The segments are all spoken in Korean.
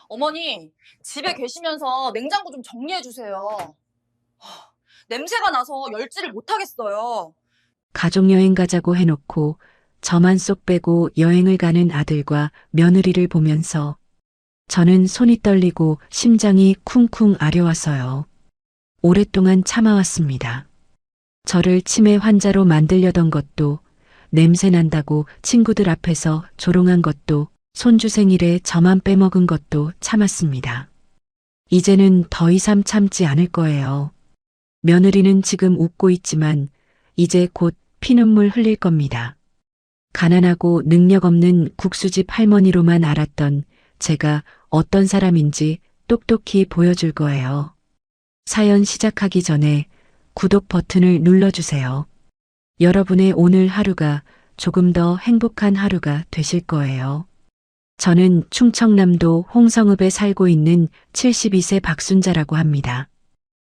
어머니, 집에 계시면서 냉장고 좀 정리해 주세요. 냄새가 나서 열지를 못하겠어요. 가족여행 가자고 해놓고 저만 쏙 빼고 여행을 가는 아들과 며느리를 보면서 저는 손이 떨리고 심장이 쿵쿵 아려왔어요. 오랫동안 참아왔습니다. 저를 치매 환자로 만들려던 것도, 냄새 난다고 친구들 앞에서 조롱한 것도, 손주 생일에 저만 빼먹은 것도 참았습니다. 이제는 더 이상 참지 않을 거예요. 며느리는 지금 웃고 있지만 이제 곧 피눈물 흘릴 겁니다. 가난하고 능력 없는 국수집 할머니로만 알았던 제가 어떤 사람인지 똑똑히 보여줄 거예요. 사연 시작하기 전에 구독 버튼을 눌러주세요. 여러분의 오늘 하루가 조금 더 행복한 하루가 되실 거예요. 저는 충청남도 홍성읍에 살고 있는 72세 박순자라고 합니다.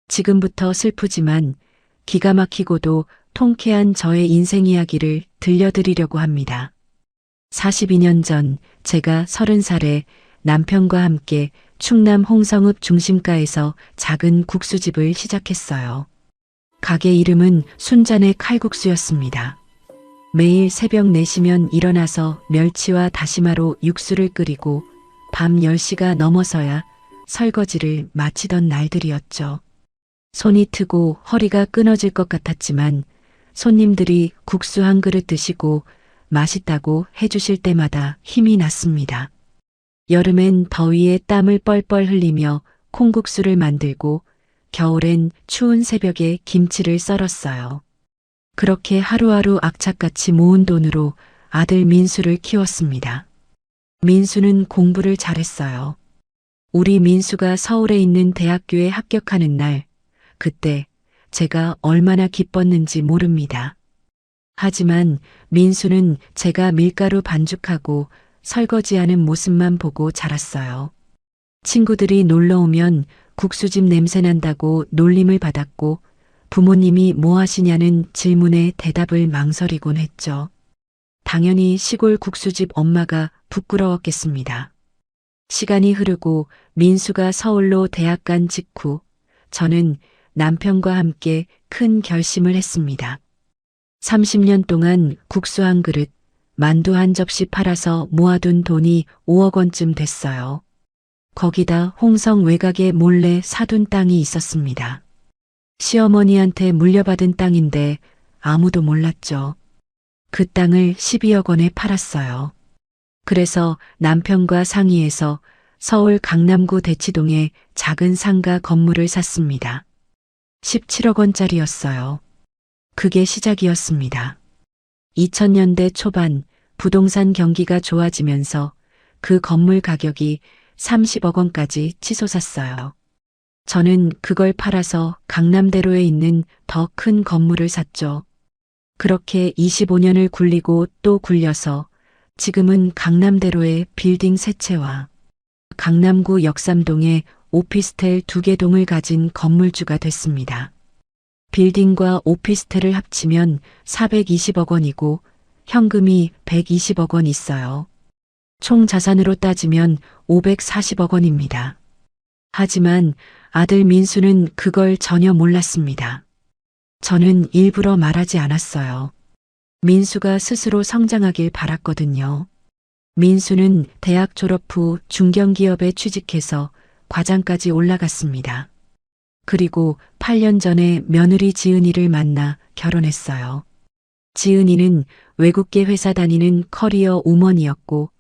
지금부터 슬프지만 기가 막히고도 통쾌한 저의 인생 이야기를 들려드리려고 합니다. 42년 전 제가 30살에 남편과 함께 충남 홍성읍 중심가에서 작은 국수집을 시작했어요. 가게 이름은 순잔의 칼국수였습니다. 매일 새벽 4시면 일어나서 멸치와 다시마로 육수를 끓이고 밤 10시가 넘어서야 설거지를 마치던 날들이었죠. 손이 트고 허리가 끊어질 것 같았지만 손님들이 국수 한 그릇 드시고 맛있다고 해주실 때마다 힘이 났습니다. 여름엔 더위에 땀을 뻘뻘 흘리며 콩국수를 만들고 겨울엔 추운 새벽에 김치를 썰었어요. 그렇게 하루하루 악착같이 모은 돈으로 아들 민수를 키웠습니다. 민수는 공부를 잘했어요. 우리 민수가 서울에 있는 대학교에 합격하는 날, 그때 제가 얼마나 기뻤는지 모릅니다. 하지만 민수는 제가 밀가루 반죽하고 설거지하는 모습만 보고 자랐어요. 친구들이 놀러 오면 국수집 냄새 난다고 놀림을 받았고 부모님이 뭐 하시냐는 질문에 대답을 망설이곤 했죠. 당연히 시골 국수집 엄마가 부끄러웠겠습니다. 시간이 흐르고 민수가 서울로 대학 간 직후 저는 남편과 함께 큰 결심을 했습니다. 30년 동안 국수 한 그릇, 만두 한 접시 팔아서 모아둔 돈이 5억 원쯤 됐어요. 거기다 홍성 외곽에 몰래 사둔 땅이 있었습니다. 시어머니한테 물려받은 땅인데 아무도 몰랐죠. 그 땅을 12억 원에 팔았어요. 그래서 남편과 상의해서 서울 강남구 대치동에 작은 상가 건물을 샀습니다. 17억 원짜리였어요. 그게 시작이었습니다. 2000년대 초반 부동산 경기가 좋아지면서 그 건물 가격이 30억 원까지 치솟았어요. 저는 그걸 팔아서 강남대로에 있는 더 큰 건물을 샀죠. 그렇게 25년을 굴리고 또 굴려서 지금은 강남대로의 빌딩 세 채와 강남구 역삼동에 오피스텔 2개 동을 가진 건물주가 됐습니다. 빌딩과 오피스텔을 합치면 420억 원이고 현금이 120억 원 있어요. 총 자산으로 따지면 540억 원입니다. 하지만 아들 민수는 그걸 전혀 몰랐습니다. 저는 일부러 말하지 않았어요. 민수가 스스로 성장하길 바랐거든요. 민수는 대학 졸업 후 중견기업에 취직해서 과장까지 올라갔습니다. 그리고 8년 전에 며느리 지은이를 만나 결혼했어요. 지은이는 외국계 회사 다니는 커리어 우먼이었고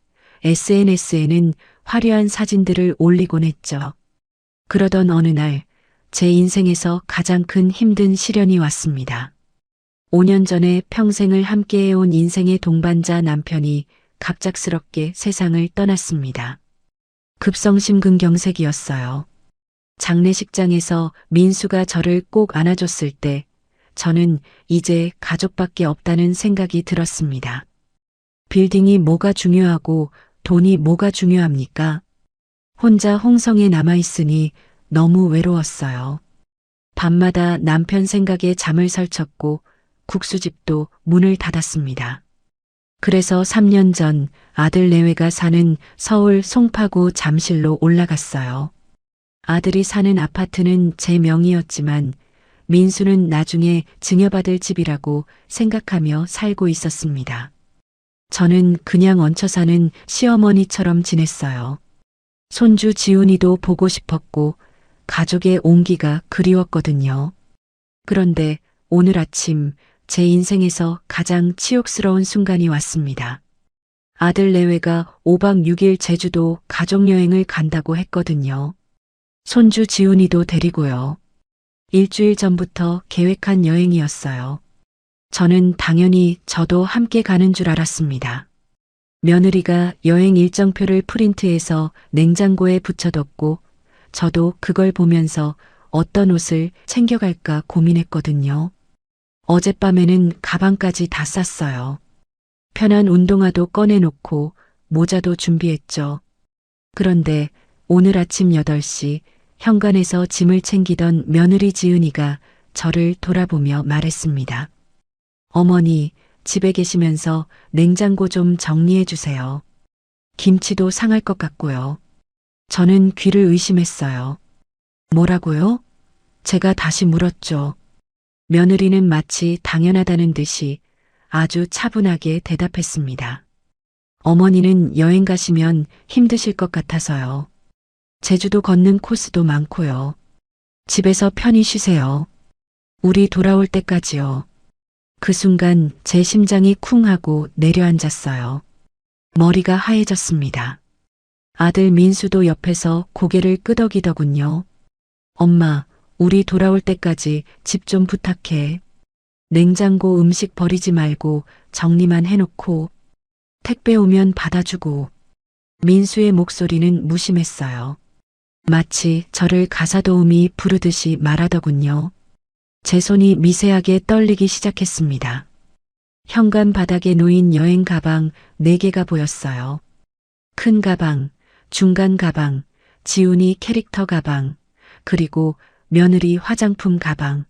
SNS에는 화려한 사진들을 올리곤 했죠. 그러던 어느 날 제 인생에서 가장 큰 힘든 시련이 왔습니다. 5년 전에 평생을 함께해온 인생의 동반자 남편이 갑작스럽게 세상을 떠났습니다. 급성심근경색이었어요. 장례식장에서 민수가 저를 꼭 안아줬을 때 저는 이제 가족밖에 없다는 생각이 들었습니다. 빌딩이 뭐가 중요하고 돈이 뭐가 중요합니까? 혼자 홍성에 남아있으니 너무 외로웠어요. 밤마다 남편 생각에 잠을 설쳤고 국수집도 문을 닫았습니다. 그래서 3년 전 아들 내외가 사는 서울 송파구 잠실로 올라갔어요. 아들이 사는 아파트는 제 명의였지만 민수는 나중에 증여받을 집이라고 생각하며 살고 있었습니다. 저는 그냥 얹혀 사는 시어머니처럼 지냈어요. 손주 지훈이도 보고 싶었고 가족의 온기가 그리웠거든요. 그런데 오늘 아침 제 인생에서 가장 치욕스러운 순간이 왔습니다. 아들 내외가 5박 6일 제주도 가족여행을 간다고 했거든요. 손주 지훈이도 데리고요. 일주일 전부터 계획한 여행이었어요. 저는 당연히 저도 함께 가는 줄 알았습니다. 며느리가 여행 일정표를 프린트해서 냉장고에 붙여뒀고 저도 그걸 보면서 어떤 옷을 챙겨갈까 고민했거든요. 어젯밤에는 가방까지 다 쌌어요. 편한 운동화도 꺼내놓고 모자도 준비했죠. 그런데 오늘 아침 8시 현관에서 짐을 챙기던 며느리 지은이가 저를 돌아보며 말했습니다. 어머니, 집에 계시면서 냉장고 좀 정리해 주세요. 김치도 상할 것 같고요. 저는 귀를 의심했어요. 뭐라고요? 제가 다시 물었죠. 며느리는 마치 당연하다는 듯이 아주 차분하게 대답했습니다. 어머니는 여행 가시면 힘드실 것 같아서요. 제주도 걷는 코스도 많고요. 집에서 편히 쉬세요. 우리 돌아올 때까지요. 그 순간 제 심장이 쿵 하고 내려앉았어요. 머리가 하얘졌습니다. 아들 민수도 옆에서 고개를 끄덕이더군요. 엄마, 우리 돌아올 때까지 집 좀 부탁해. 냉장고 음식 버리지 말고 정리만 해놓고 택배 오면 받아주고. 민수의 목소리는 무심했어요. 마치 저를 가사도우미 부르듯이 말하더군요. 제 손이 미세하게 떨리기 시작했습니다. 현관 바닥에 놓인 여행 가방 4개가 보였어요. 큰 가방, 중간 가방, 지훈이 캐릭터 가방, 그리고 며느리 화장품 가방.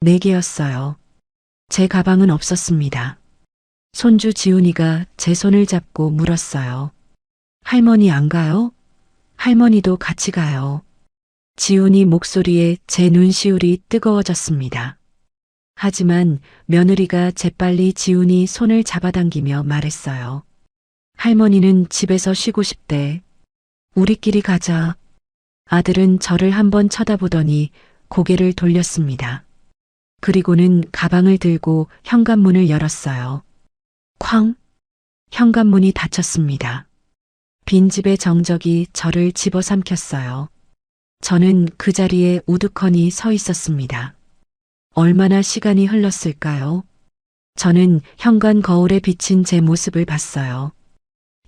4개였어요. 제 가방은 없었습니다. 손주 지훈이가 제 손을 잡고 물었어요. 할머니 안 가요? 할머니도 같이 가요. 지훈이 목소리에 제 눈시울이 뜨거워졌습니다. 하지만 며느리가 재빨리 지훈이 손을 잡아당기며 말했어요. 할머니는 집에서 쉬고 싶대. 우리끼리 가자. 아들은 저를 한번 쳐다보더니 고개를 돌렸습니다. 그리고는 가방을 들고 현관문을 열었어요. 쾅! 현관문이 닫혔습니다. 빈집의 정적이 저를 집어삼켰어요. 저는 그 자리에 우두커니 서 있었습니다. 얼마나 시간이 흘렀을까요? 저는 현관 거울에 비친 제 모습을 봤어요.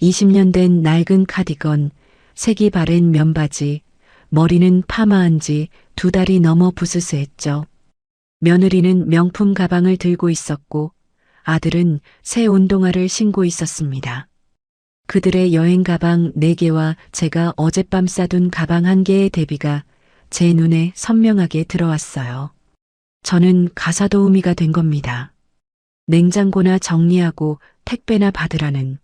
20년 된 낡은 카디건, 색이 바랜 면바지, 머리는 파마한 지 2달이 넘어 부스스했죠. 며느리는 명품 가방을 들고 있었고 아들은 새 운동화를 신고 있었습니다. 그들의 여행 가방 4개와 제가 어젯밤 싸둔 가방 1개의 대비가 제 눈에 선명하게 들어왔어요. 저는 가사도우미가 된 겁니다. 냉장고나 정리하고 택배나 받으라는.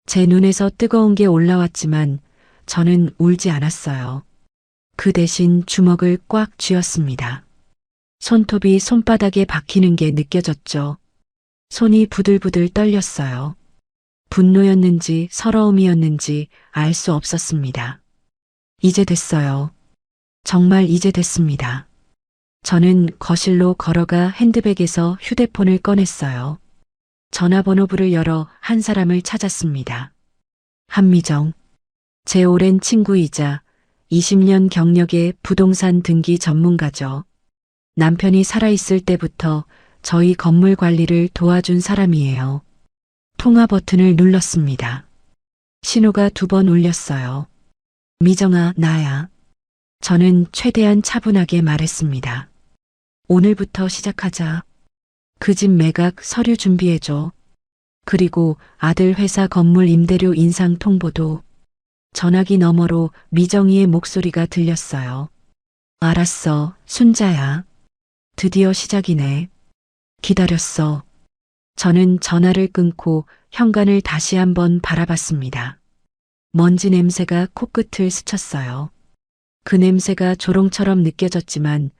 제 눈에서 뜨거운 게 올라왔지만 저는 울지 않았어요. 그 대신 주먹을 꽉 쥐었습니다. 손톱이 손바닥에 박히는 게 느껴졌죠. 손이 부들부들 떨렸어요. 분노였는지 서러움이었는지 알 수 없었습니다. 이제 됐어요. 정말 이제 됐습니다. 저는 거실로 걸어가 핸드백에서 휴대폰을 꺼냈어요. 전화번호부를 열어 한 사람을 찾았습니다. 한미정. 제 오랜 친구이자 20년 경력의 부동산 등기 전문가죠. 남편이 살아있을 때부터 저희 건물 관리를 도와준 사람이에요. 통화 버튼을 눌렀습니다. 신호가 2번 울렸어요. 미정아, 나야. 저는 최대한 차분하게 말했습니다. 오늘부터 시작하자. 그 집 매각 서류 준비해줘. 그리고 아들 회사 건물 임대료 인상 통보도. 전화기 너머로 미정이의 목소리가 들렸어요. 알았어, 순자야. 드디어 시작이네. 기다렸어. 저는 전화를 끊고 현관을 다시 한번 바라봤습니다. 먼지 냄새가 코끝을 스쳤어요. 그 냄새가 조롱처럼 느껴졌지만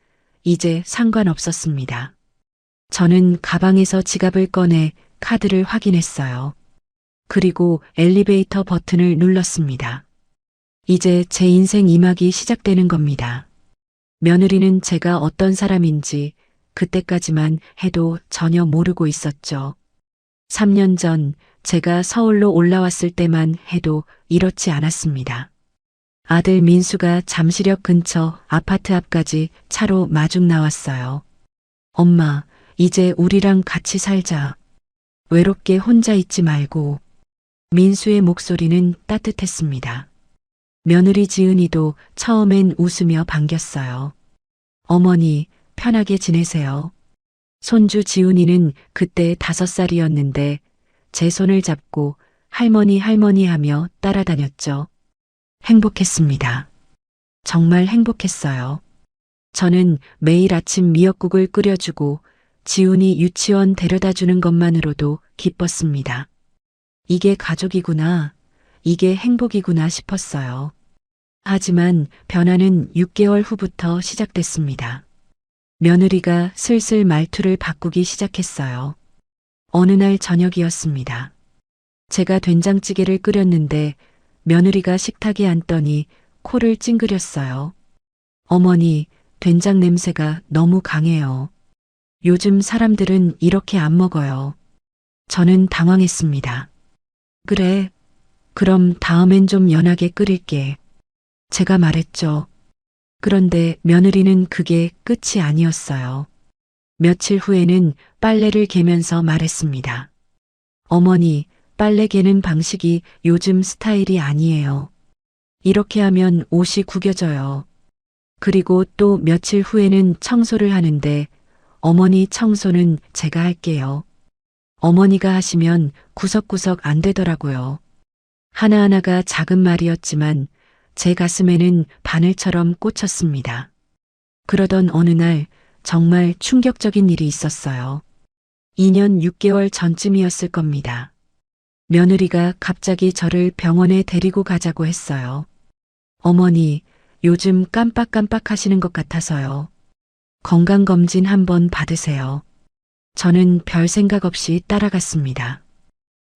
이제 상관없었습니다. 저는 가방에서 지갑을 꺼내 카드를 확인했어요. 그리고 엘리베이터 버튼을 눌렀습니다. 이제 제 인생 2막이 시작되는 겁니다. 며느리는 제가 어떤 사람인지 그때까지만 해도 전혀 모르고 있었죠. 3년 전 제가 서울로 올라왔을 때만 해도 이렇지 않았습니다. 아들 민수가 잠시력 근처 아파트 앞까지 차로 마중 나왔어요. 엄마, 이제 우리랑 같이 살자. 외롭게 혼자 있지 말고. 민수의 목소리는 따뜻했습니다. 며느리 지은이도 처음엔 웃으며 반겼어요. 어머니, 편하게 지내세요. 손주 지훈이는 그때 5살이었는데 제 손을 잡고 할머니 할머니 하며 따라다녔죠. 행복했습니다. 정말 행복했어요. 저는 매일 아침 미역국을 끓여주고 지훈이 유치원 데려다 주는 것만으로도 기뻤습니다. 이게 가족이구나, 이게 행복이구나 싶었어요. 하지만 변화는 6개월 후부터 시작됐습니다. 며느리가 슬슬 말투를 바꾸기 시작했어요. 어느 날 저녁이었습니다. 제가 된장찌개를 끓였는데 며느리가 식탁에 앉더니 코를 찡그렸어요. 어머니, 된장 냄새가 너무 강해요. 요즘 사람들은 이렇게 안 먹어요. 저는 당황했습니다. 그래, 그럼 다음엔 좀 연하게 끓일게. 제가 말했죠. 그런데 며느리는 그게 끝이 아니었어요. 며칠 후에는 빨래를 개면서 말했습니다. 어머니, 빨래 개는 방식이 요즘 스타일이 아니에요. 이렇게 하면 옷이 구겨져요. 그리고 또 며칠 후에는 청소를 하는데 어머니 청소는 제가 할게요. 어머니가 하시면 구석구석 안 되더라고요. 하나하나가 작은 말이었지만 제 가슴에는 바늘처럼 꽂혔습니다. 그러던 어느 날 정말 충격적인 일이 있었어요. 2년 6개월 전쯤이었을 겁니다. 며느리가 갑자기 저를 병원에 데리고 가자고 했어요. 어머니, 요즘 깜빡깜빡 하시는 것 같아서요. 건강검진 한번 받으세요. 저는 별 생각 없이 따라갔습니다.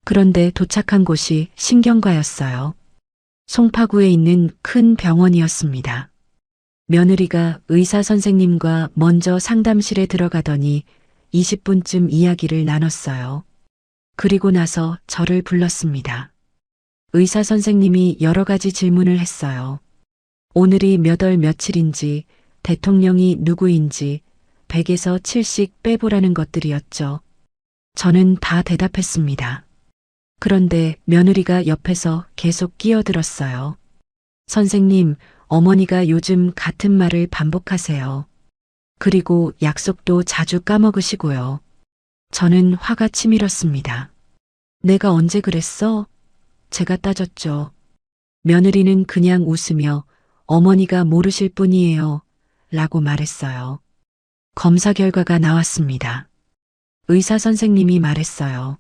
그런데 도착한 곳이 신경과였어요. 송파구에 있는 큰 병원이었습니다. 며느리가 의사 선생님과 먼저 상담실에 들어가더니 20분쯤 이야기를 나눴어요. 그리고 나서 저를 불렀습니다. 의사 선생님이 여러 가지 질문을 했어요. 오늘이 몇 월 며칠인지, 대통령이 누구인지, 100에서 7씩 빼보라는 것들이었죠. 저는 다 대답했습니다. 그런데 며느리가 옆에서 계속 끼어들었어요. 선생님, 어머니가 요즘 같은 말을 반복하세요. 그리고 약속도 자주 까먹으시고요. 저는 화가 치밀었습니다. 내가 언제 그랬어? 제가 따졌죠. 며느리는 그냥 웃으며 어머니가 모르실 뿐이에요. 라고 말했어요. 검사 결과가 나왔습니다. 의사 선생님이 말했어요.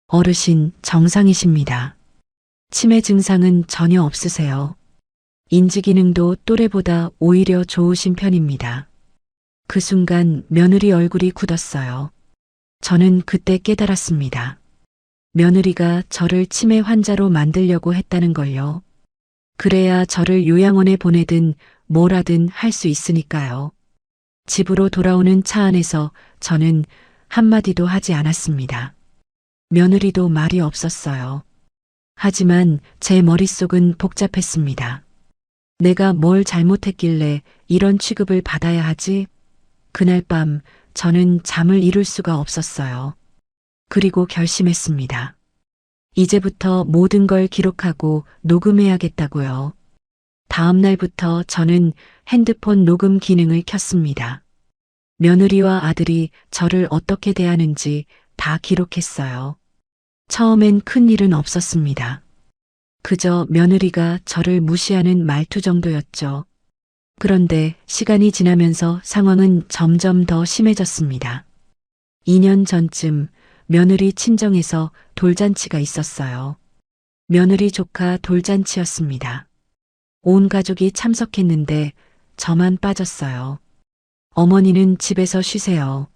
어르신 정상이십니다. 치매 증상은 전혀 없으세요. 인지 기능도 또래보다 오히려 좋으신 편입니다. 그 순간 며느리 얼굴이 굳었어요. 저는 그때 깨달았습니다. 며느리가 저를 치매 환자로 만들려고 했다는 걸요. 그래야 저를 요양원에 보내든 뭘 하든 할 수 있으니까요. 집으로 돌아오는 차 안에서 저는 한마디도 하지 않았습니다. 며느리도 말이 없었어요. 하지만 제 머릿속은 복잡했습니다. 내가 뭘 잘못했길래 이런 취급을 받아야 하지? 그날 밤 저는 잠을 이룰 수가 없었어요. 그리고 결심했습니다. 이제부터 모든 걸 기록하고 녹음해야겠다고요. 다음 날부터 저는 핸드폰 녹음 기능을 켰습니다. 며느리와 아들이 저를 어떻게 대하는지 다 기록했어요. 처음엔 큰 일은 없었습니다. 그저 며느리가 저를 무시하는 말투 정도였죠. 그런데 시간이 지나면서 상황은 점점 더 심해졌습니다. 2년 전쯤 며느리 친정에서 돌잔치가 있었어요. 며느리 조카 돌잔치였습니다. 온 가족이 참석했는데 저만 빠졌어요. 어머니는 집에서 쉬세요.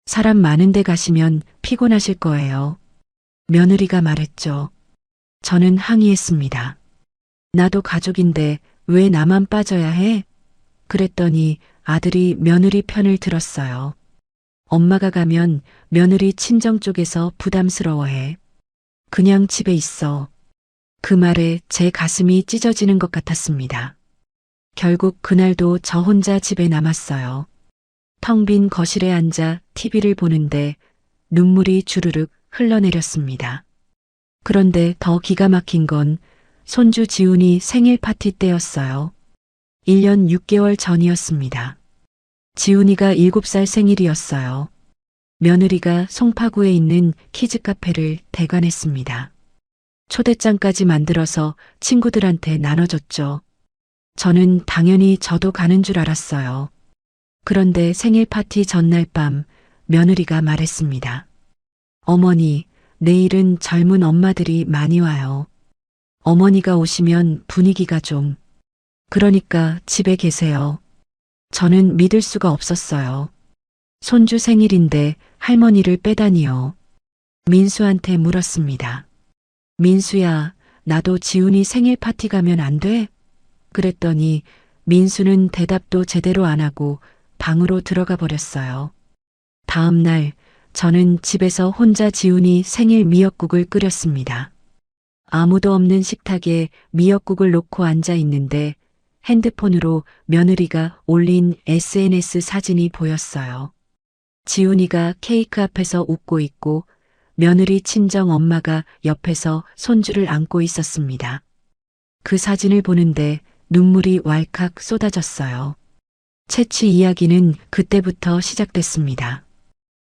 사람 많은 데 가시면 피곤하실 거예요. 며느리가 말했죠. 저는 항의했습니다. 나도 가족인데 왜 나만 빠져야 해? 그랬더니 아들이 며느리 편을 들었어요. 엄마가 가면 며느리 친정 쪽에서 부담스러워해. 그냥 집에 있어. 그 말에 제 가슴이 찢어지는 것 같았습니다. 결국 그날도 저 혼자 집에 남았어요. 텅 빈 거실에 앉아 TV를 보는데 눈물이 주르륵 흘러내렸습니다. 그런데 더 기가 막힌 건 손주 지훈이 생일 파티 때였어요. 1년 6개월 전이었습니다. 지훈이가 7살 생일이었어요. 며느리가 송파구에 있는 키즈 카페를 대관했습니다. 초대장까지 만들어서 친구들한테 나눠줬죠. 저는 당연히 저도 가는 줄 알았어요. 그런데 생일 파티 전날 밤 며느리가 말했습니다. 어머니, 내일은 젊은 엄마들이 많이 와요. 어머니가 오시면 분위기가 좀. 그러니까 집에 계세요. 저는 믿을 수가 없었어요. 손주 생일인데 할머니를 빼다니요. 민수한테 물었습니다. 민수야, 나도 지훈이 생일 파티 가면 안 돼? 그랬더니 민수는 대답도 제대로 안 하고 방으로 들어가 버렸어요. 다음 날 저는 집에서 혼자 지훈이 생일 미역국을 끓였습니다. 아무도 없는 식탁에 미역국을 놓고 앉아 있는데 핸드폰으로 며느리가 올린 SNS 사진이 보였어요. 지훈이가 케이크 앞에서 웃고 있고 며느리 친정 엄마가 옆에서 손주를 안고 있었습니다. 그 사진을 보는데 눈물이 왈칵 쏟아졌어요. 채취 이야기는 그때부터 시작됐습니다.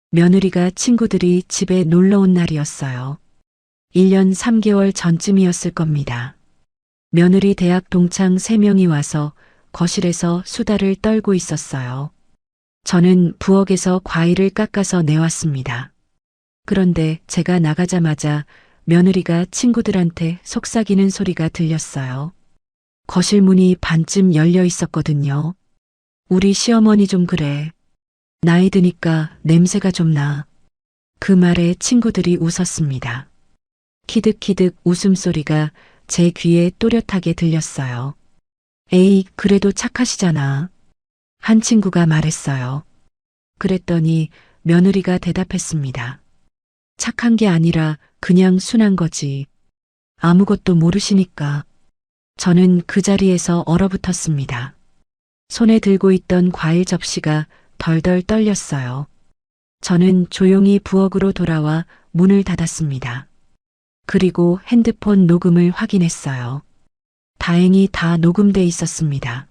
며느리가 친구들이 집에 놀러 온 날이었어요. 1년 3개월 전쯤이었을 겁니다. 며느리 대학 동창 3명이 와서 거실에서 수다를 떨고 있었어요. 저는 부엌에서 과일을 깎아서 내왔습니다. 그런데 제가 나가자마자 며느리가 친구들한테 속삭이는 소리가 들렸어요. 거실 문이 반쯤 열려 있었거든요. 우리 시어머니 좀 그래. 나이 드니까 냄새가 좀 나. 그 말에 친구들이 웃었습니다. 키득키득 웃음소리가 제 귀에 또렷하게 들렸어요. 에이, 그래도 착하시잖아. 한 친구가 말했어요. 그랬더니 며느리가 대답했습니다. 착한 게 아니라 그냥 순한 거지. 아무것도 모르시니까. 저는 그 자리에서 얼어붙었습니다. 손에 들고 있던 과일 접시가 덜덜 떨렸어요. 저는 조용히 부엌으로 돌아와 문을 닫았습니다. 그리고 핸드폰 녹음을 확인했어요. 다행히 다 녹음돼 있었습니다.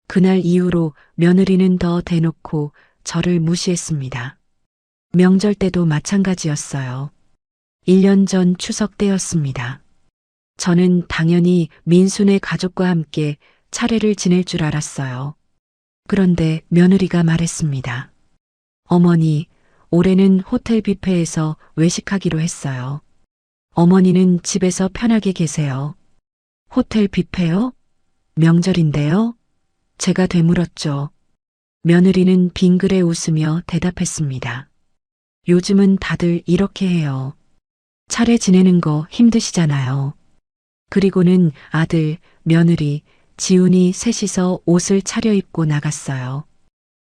그날 이후로 며느리는 더 대놓고 저를 무시했습니다. 명절 때도 마찬가지였어요. 1년 전 추석 때였습니다. 저는 당연히 민수네 가족과 함께 차례를 지낼 줄 알았어요. 그런데 며느리가 말했습니다. 어머니, 올해는 호텔 뷔페에서 외식하기로 했어요. 어머니는 집에서 편하게 계세요. 호텔 뷔페요? 명절인데요? 제가 되물었죠. 며느리는 빙그레 웃으며 대답했습니다. 요즘은 다들 이렇게 해요. 차례 지내는 거 힘드시잖아요. 그리고는 아들, 며느리, 지훈이 셋이서 옷을 차려입고 나갔어요.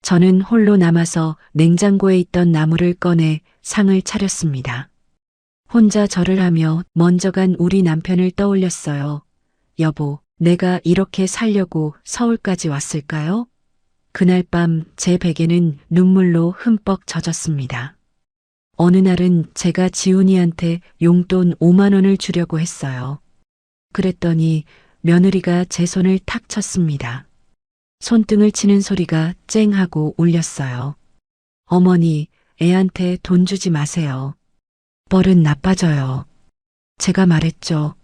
저는 홀로 남아서 냉장고에 있던 나물을 꺼내 상을 차렸습니다. 혼자 절을 하며 먼저 간 우리 남편을 떠올렸어요. 여보, 내가 이렇게 살려고 서울까지 왔을까요? 그날 밤 제 베개는 눈물로 흠뻑 젖었습니다. 어느 날은 제가 지훈이한테 용돈 5만 원을 주려고 했어요. 그랬더니 며느리가 제 손을 탁 쳤습니다. 손등을 치는 소리가 쨍하고 울렸어요. 어머니, 애한테 돈 주지 마세요. 벌은 나빠져요. 제가 말했죠.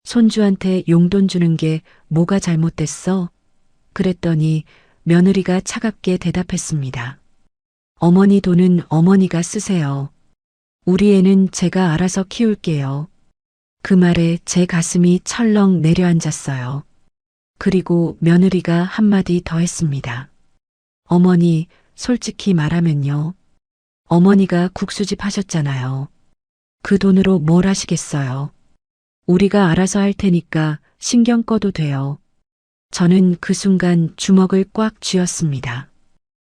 손주한테 용돈 주는 게 뭐가 잘못됐어? 그랬더니 며느리가 차갑게 대답했습니다. 어머니 돈은 어머니가 쓰세요. 우리 애는 제가 알아서 키울게요. 그 말에 제 가슴이 철렁 내려앉았어요. 그리고 며느리가 한마디 더 했습니다. 어머니, 솔직히 말하면요. 어머니가 국수집 하셨잖아요. 그 돈으로 뭘 하시겠어요? 우리가 알아서 할 테니까 신경 꺼도 돼요. 저는 그 순간 주먹을 꽉 쥐었습니다.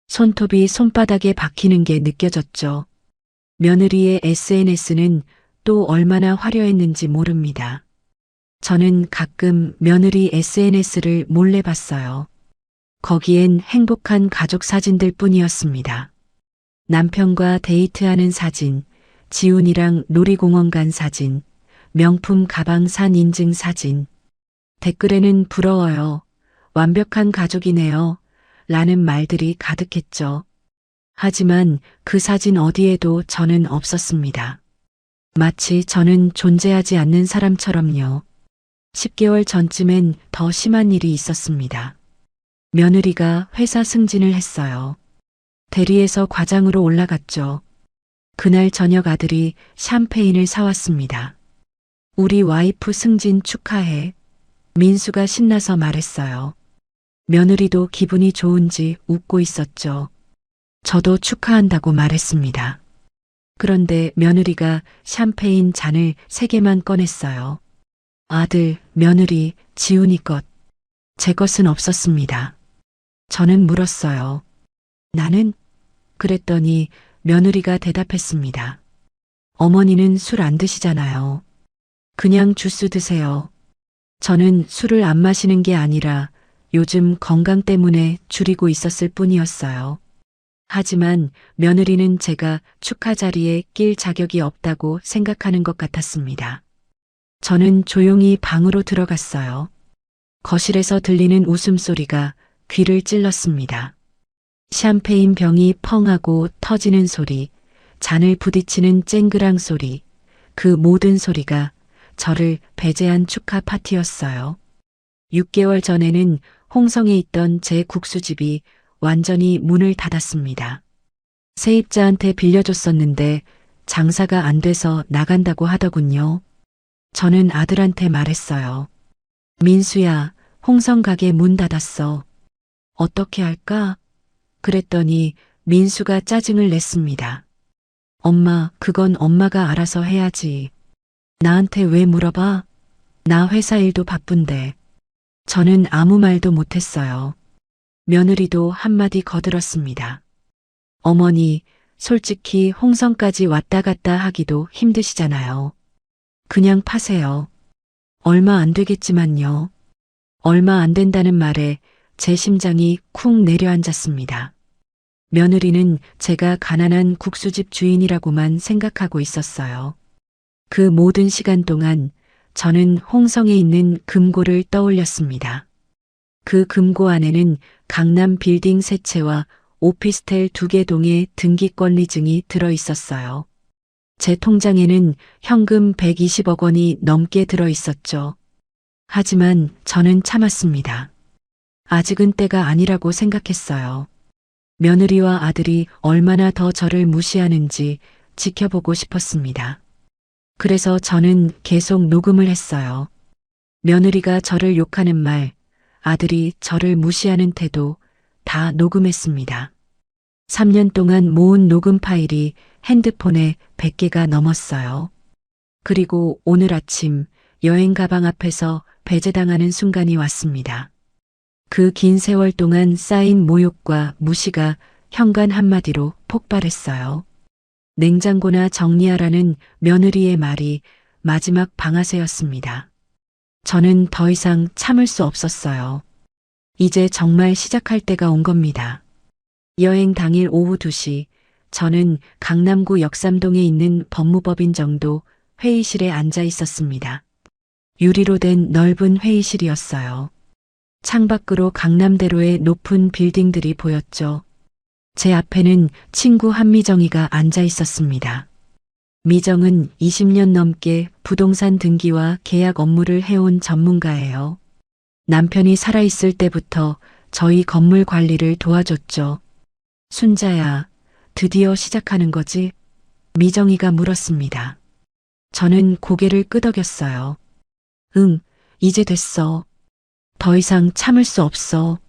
손톱이 손바닥에 박히는 게 느껴졌죠. 며느리의 SNS는 또 얼마나 화려했는지 모릅니다. 저는 가끔 며느리 SNS를 몰래 봤어요. 거기엔 행복한 가족 사진들 뿐이었습니다. 남편과 데이트하는 사진, 지훈이랑 놀이공원 간 사진, 명품 가방 산 인증 사진. 댓글에는 부러워요. 완벽한 가족이네요. 라는 말들이 가득했죠. 하지만 그 사진 어디에도 저는 없었습니다. 마치 저는 존재하지 않는 사람처럼요. 10개월 전쯤엔 더 심한 일이 있었습니다. 며느리가 회사 승진을 했어요. 대리에서 과장으로 올라갔죠. 그날 저녁 아들이 샴페인을 사왔습니다. 우리 와이프 승진 축하해. 민수가 신나서 말했어요. 며느리도 기분이 좋은지 웃고 있었죠. 저도 축하한다고 말했습니다. 그런데 며느리가 샴페인 잔을 3개만 꺼냈어요. 아들, 며느리, 지훈이 것. 제 것은 없었습니다. 저는 물었어요. 나는? 그랬더니 며느리가 대답했습니다. 어머니는 술 안 드시잖아요. 그냥 주스 드세요. 저는 술을 안 마시는 게 아니라 요즘 건강 때문에 줄이고 있었을 뿐이었어요. 하지만 며느리는 제가 축하 자리에 낄 자격이 없다고 생각하는 것 같았습니다. 저는 조용히 방으로 들어갔어요. 거실에서 들리는 웃음소리가 귀를 찔렀습니다. 샴페인 병이 펑하고 터지는 소리, 잔을 부딪히는 쨍그랑 소리, 그 모든 소리가 저를 배제한 축하 파티였어요. 6개월 전에는 홍성에 있던 제 국수집이 완전히 문을 닫았습니다. 세입자한테 빌려줬었는데 장사가 안 돼서 나간다고 하더군요. 저는 아들한테 말했어요. 민수야, 홍성 가게 문 닫았어. 어떻게 할까? 그랬더니 민수가 짜증을 냈습니다. 엄마, 그건 엄마가 알아서 해야지. 나한테 왜 물어봐? 나 회사 일도 바쁜데. 저는 아무 말도 못했어요. 며느리도 한마디 거들었습니다. 어머니, 솔직히 홍성까지 왔다 갔다 하기도 힘드시잖아요. 그냥 파세요. 얼마 안 되겠지만요. 얼마 안 된다는 말에 제 심장이 쿵 내려앉았습니다. 며느리는 제가 가난한 국수집 주인이라고만 생각하고 있었어요. 그 모든 시간 동안 저는 홍성에 있는 금고를 떠올렸습니다. 그 금고 안에는 강남 빌딩 3채와 오피스텔 2개 동의 등기권리증이 들어 있었어요. 제 통장에는 현금 120억 원이 넘게 들어 있었죠. 하지만 저는 참았습니다. 아직은 때가 아니라고 생각했어요. 며느리와 아들이 얼마나 더 저를 무시하는지 지켜보고 싶었습니다. 그래서 저는 계속 녹음을 했어요. 며느리가 저를 욕하는 말, 아들이 저를 무시하는 태도 다 녹음했습니다. 3년 동안 모은 녹음 파일이 핸드폰에 100개가 넘었어요. 그리고 오늘 아침 여행 가방 앞에서 배제당하는 순간이 왔습니다. 그 긴 세월 동안 쌓인 모욕과 무시가 현관 한마디로 폭발했어요. 냉장고나 정리하라는 며느리의 말이 마지막 방아쇠였습니다. 저는 더 이상 참을 수 없었어요. 이제 정말 시작할 때가 온 겁니다. 여행 당일 오후 2시, 저는 강남구 역삼동에 있는 법무법인 정도 회의실에 앉아 있었습니다. 유리로 된 넓은 회의실이었어요. 창밖으로 강남대로의 높은 빌딩들이 보였죠. 제 앞에는 친구 한미정이가 앉아 있었습니다. 미정은 20년 넘게 부동산 등기와 계약 업무를 해온 전문가예요. 남편이 살아있을 때부터 저희 건물 관리를 도와줬죠. 순자야, 드디어 시작하는 거지? 미정이가 물었습니다. 저는 고개를 끄덕였어요. 응, 이제 됐어. 더 이상 참을 수 없어.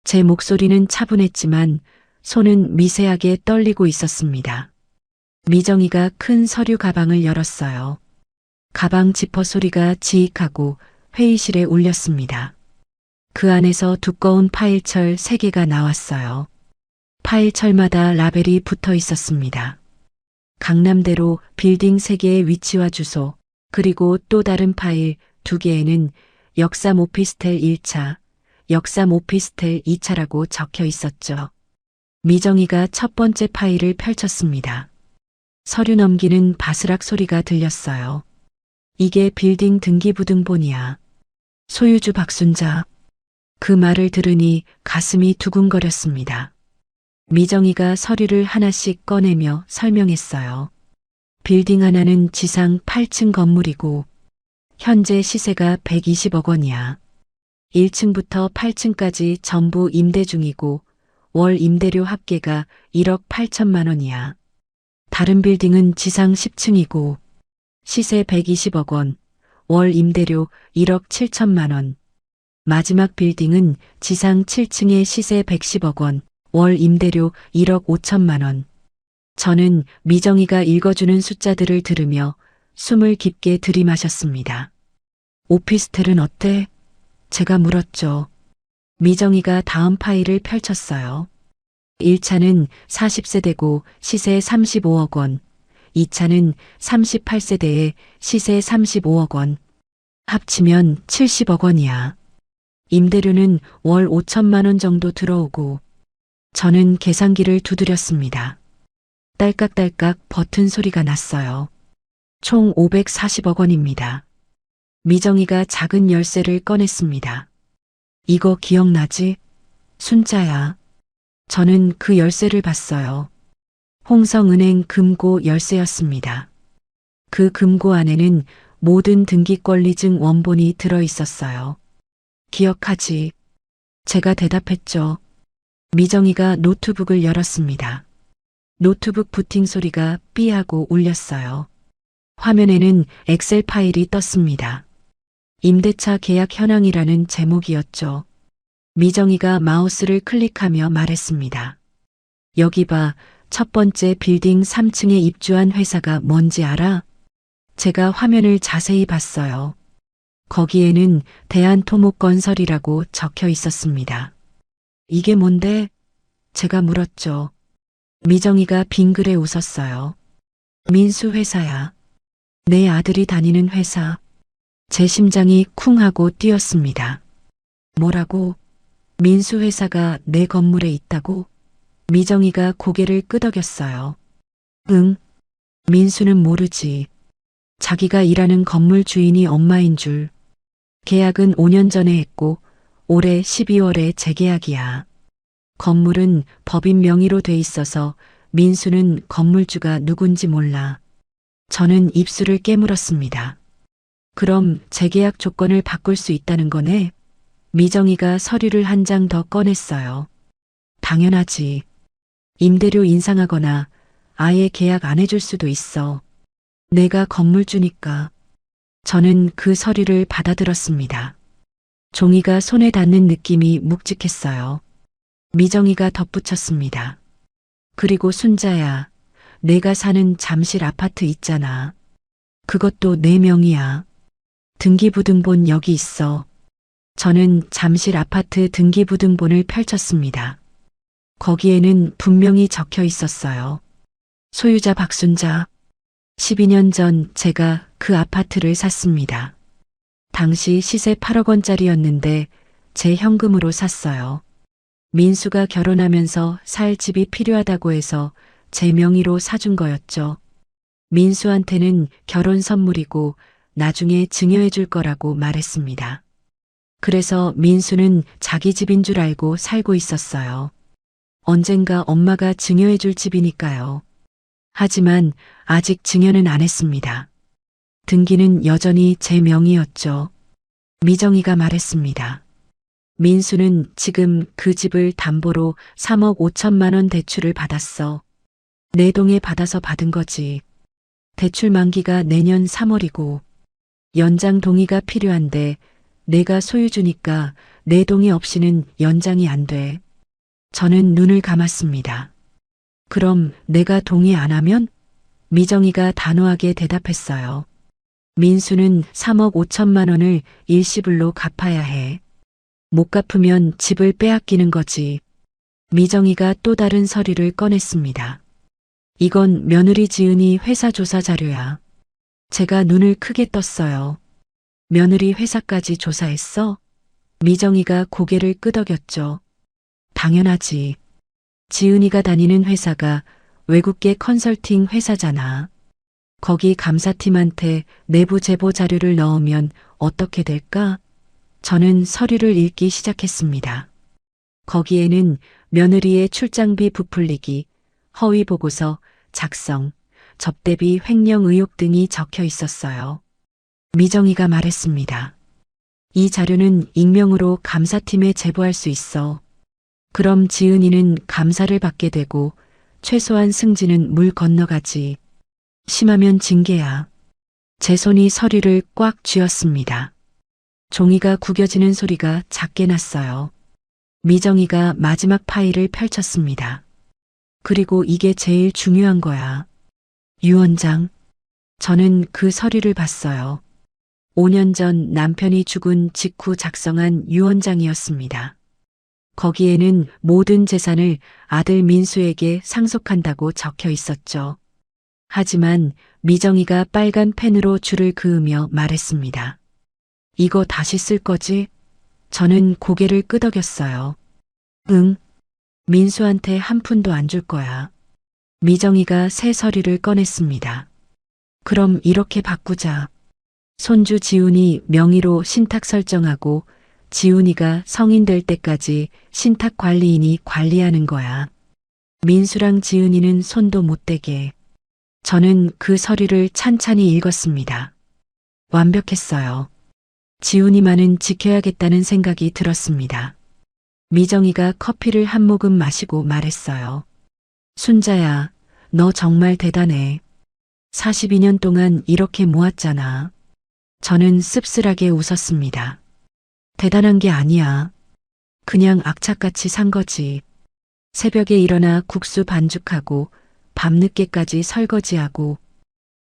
제 목소리는 차분했지만 손은 미세하게 떨리고 있었습니다. 미정이가 큰 서류 가방을 열었어요. 가방 지퍼 소리가 지익하고 회의실에 울렸습니다. 그 안에서 두꺼운 파일철 3개가 나왔어요. 파일철마다 라벨이 붙어 있었습니다. 강남대로 빌딩 3개의 위치와 주소, 그리고 또 다른 파일 2개에는 역삼 오피스텔 1차, 역삼 오피스텔 2차라고 적혀 있었죠. 미정이가 첫 번째 파일을 펼쳤습니다. 서류 넘기는 바스락 소리가 들렸어요. 이게 빌딩 등기부등본이야. 소유주 박순자. 그 말을 들으니 가슴이 두근거렸습니다. 미정이가 서류를 하나씩 꺼내며 설명했어요. 빌딩 하나는 지상 8층 건물이고 현재 시세가 120억 원이야. 1층부터 8층까지 전부 임대 중이고 월 임대료 합계가 1억 8천만 원이야. 다른 빌딩은 지상 10층이고 시세 120억 원, 월 임대료 1억 7천만 원. 마지막 빌딩은 지상 7층에 시세 110억 원, 월 임대료 1억 5천만 원. 저는 미정이가 읽어주는 숫자들을 들으며 숨을 깊게 들이마셨습니다. 오피스텔은 어때? 제가 물었죠. 미정이가 다음 파일을 펼쳤어요. 1차는 40세대고 시세 35억 원, 2차는 38세대에 시세 35억 원, 합치면 70억 원이야. 임대료는 월 5천만 원 정도 들어오고 저는 계산기를 두드렸습니다. 딸깍딸깍 버튼 소리가 났어요. 총 540억 원입니다. 미정이가 작은 열쇠를 꺼냈습니다. 이거 기억나지? 순자야. 저는 그 열쇠를 봤어요. 홍성은행 금고 열쇠였습니다. 그 금고 안에는 모든 등기권리증 원본이 들어 있었어요. 기억하지? 제가 대답했죠. 미정이가 노트북을 열었습니다. 노트북 부팅 소리가 삐하고 울렸어요. 화면에는 엑셀 파일이 떴습니다. 임대차 계약 현황이라는 제목이었죠. 미정이가 마우스를 클릭하며 말했습니다. 여기 봐, 첫 번째 빌딩 3층에 입주한 회사가 뭔지 알아? 제가 화면을 자세히 봤어요. 거기에는 대한토목건설이라고 적혀 있었습니다. 이게 뭔데? 제가 물었죠. 미정이가 빙그레 웃었어요. 민수 회사야. 내 아들이 다니는 회사. 제 심장이 쿵 하고 뛰었습니다. 뭐라고? 민수 회사가 내 건물에 있다고? 미정이가 고개를 끄덕였어요. 응. 민수는 모르지. 자기가 일하는 건물 주인이 엄마인 줄. 계약은 5년 전에 했고 올해 12월에 재계약이야. 건물은 법인 명의로 돼 있어서 민수는 건물주가 누군지 몰라. 저는 입술을 깨물었습니다. 그럼 재계약 조건을 바꿀 수 있다는 거네? 미정이가 서류를 한 장 더 꺼냈어요. 당연하지. 임대료 인상하거나 아예 계약 안 해줄 수도 있어. 내가 건물주니까. 저는 그 서류를 받아들었습니다. 종이가 손에 닿는 느낌이 묵직했어요. 미정이가 덧붙였습니다. 그리고 순자야, 내가 사는 잠실 아파트 있잖아. 그것도 내 명의야. 등기부등본 여기 있어. 저는 잠실 아파트 등기부등본을 펼쳤습니다. 거기에는 분명히 적혀 있었어요. 소유자 박순자. 12년 전 제가 그 아파트를 샀습니다. 당시 시세 8억 원짜리였는데 제 현금으로 샀어요. 민수가 결혼하면서 살 집이 필요하다고 해서 제 명의로 사준 거였죠. 민수한테는 결혼 선물이고 나중에 증여해 줄 거라고 말했습니다. 그래서 민수는 자기 집인 줄 알고 살고 있었어요. 언젠가 엄마가 증여해 줄 집이니까요. 하지만 아직 증여는 안 했습니다. 등기는 여전히 제 명의였죠. 미정이가 말했습니다. 민수는 지금 그 집을 담보로 3억 5천만 원 대출을 받았어. 내 동에 받아서 받은 거지. 대출 만기가 내년 3월이고 연장 동의가 필요한데 내가 소유주니까 내 동의 없이는 연장이 안 돼. 저는 눈을 감았습니다. 그럼 내가 동의 안 하면? 미정이가 단호하게 대답했어요. 민수는 3억 5천만 원을 일시불로 갚아야 해. 못 갚으면 집을 빼앗기는 거지. 미정이가 또 다른 서류를 꺼냈습니다. 이건 며느리 지은이 회사 조사 자료야. 제가 눈을 크게 떴어요. 며느리 회사까지 조사했어? 미정이가 고개를 끄덕였죠. 당연하지. 지은이가 다니는 회사가 외국계 컨설팅 회사잖아. 거기 감사팀한테 내부 제보 자료를 넣으면 어떻게 될까? 저는 서류를 읽기 시작했습니다. 거기에는 며느리의 출장비 부풀리기, 허위 보고서 작성, 접대비 횡령 의혹 등이 적혀 있었어요. 미정이가 말했습니다. 이 자료는 익명으로 감사팀에 제보할 수 있어. 그럼 지은이는 감사를 받게 되고 최소한 승진은 물 건너가지. 심하면 징계야. 제 손이 서류를 꽉 쥐었습니다. 종이가 구겨지는 소리가 작게 났어요. 미정이가 마지막 파일을 펼쳤습니다. 그리고 이게 제일 중요한 거야. 유언장. 저는 그 서류를 봤어요. 5년 전 남편이 죽은 직후 작성한 유언장이었습니다. 거기에는 모든 재산을 아들 민수에게 상속한다고 적혀 있었죠. 하지만 미정이가 빨간 펜으로 줄을 그으며 말했습니다. 이거 다시 쓸 거지? 저는 고개를 끄덕였어요. 응. 민수한테 한 푼도 안 줄 거야. 미정이가 새 서류를 꺼냈습니다. 그럼 이렇게 바꾸자. 손주 지훈이 명의로 신탁 설정하고 지훈이가 성인 될 때까지 신탁 관리인이 관리하는 거야. 민수랑 지은이는 손도 못 대게. 저는 그 서류를 찬찬히 읽었습니다. 완벽했어요. 지훈이만은 지켜야겠다는 생각이 들었습니다. 미정이가 커피를 한 모금 마시고 말했어요. 순자야, 너 정말 대단해. 42년 동안 이렇게 모았잖아. 저는 씁쓸하게 웃었습니다. 대단한 게 아니야. 그냥 악착같이 산 거지. 새벽에 일어나 국수 반죽하고 밤늦게까지 설거지하고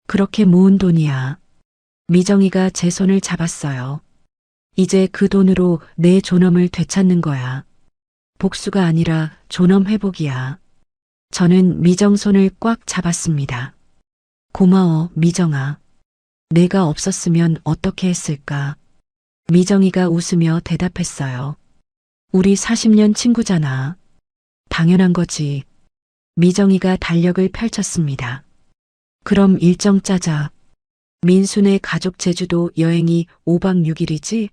그렇게 모은 돈이야. 미정이가 제 손을 잡았어요. 이제 그 돈으로 내 존엄을 되찾는 거야. 복수가 아니라 존엄 회복이야. 저는 미정 손을 꽉 잡았습니다. 고마워, 미정아. 내가 없었으면 어떻게 했을까? 미정이가 웃으며 대답했어요. 우리 40년 친구잖아. 당연한 거지. 미정이가 달력을 펼쳤습니다. 그럼 일정 짜자. 민수네 가족 제주도 여행이 5박 6일이지?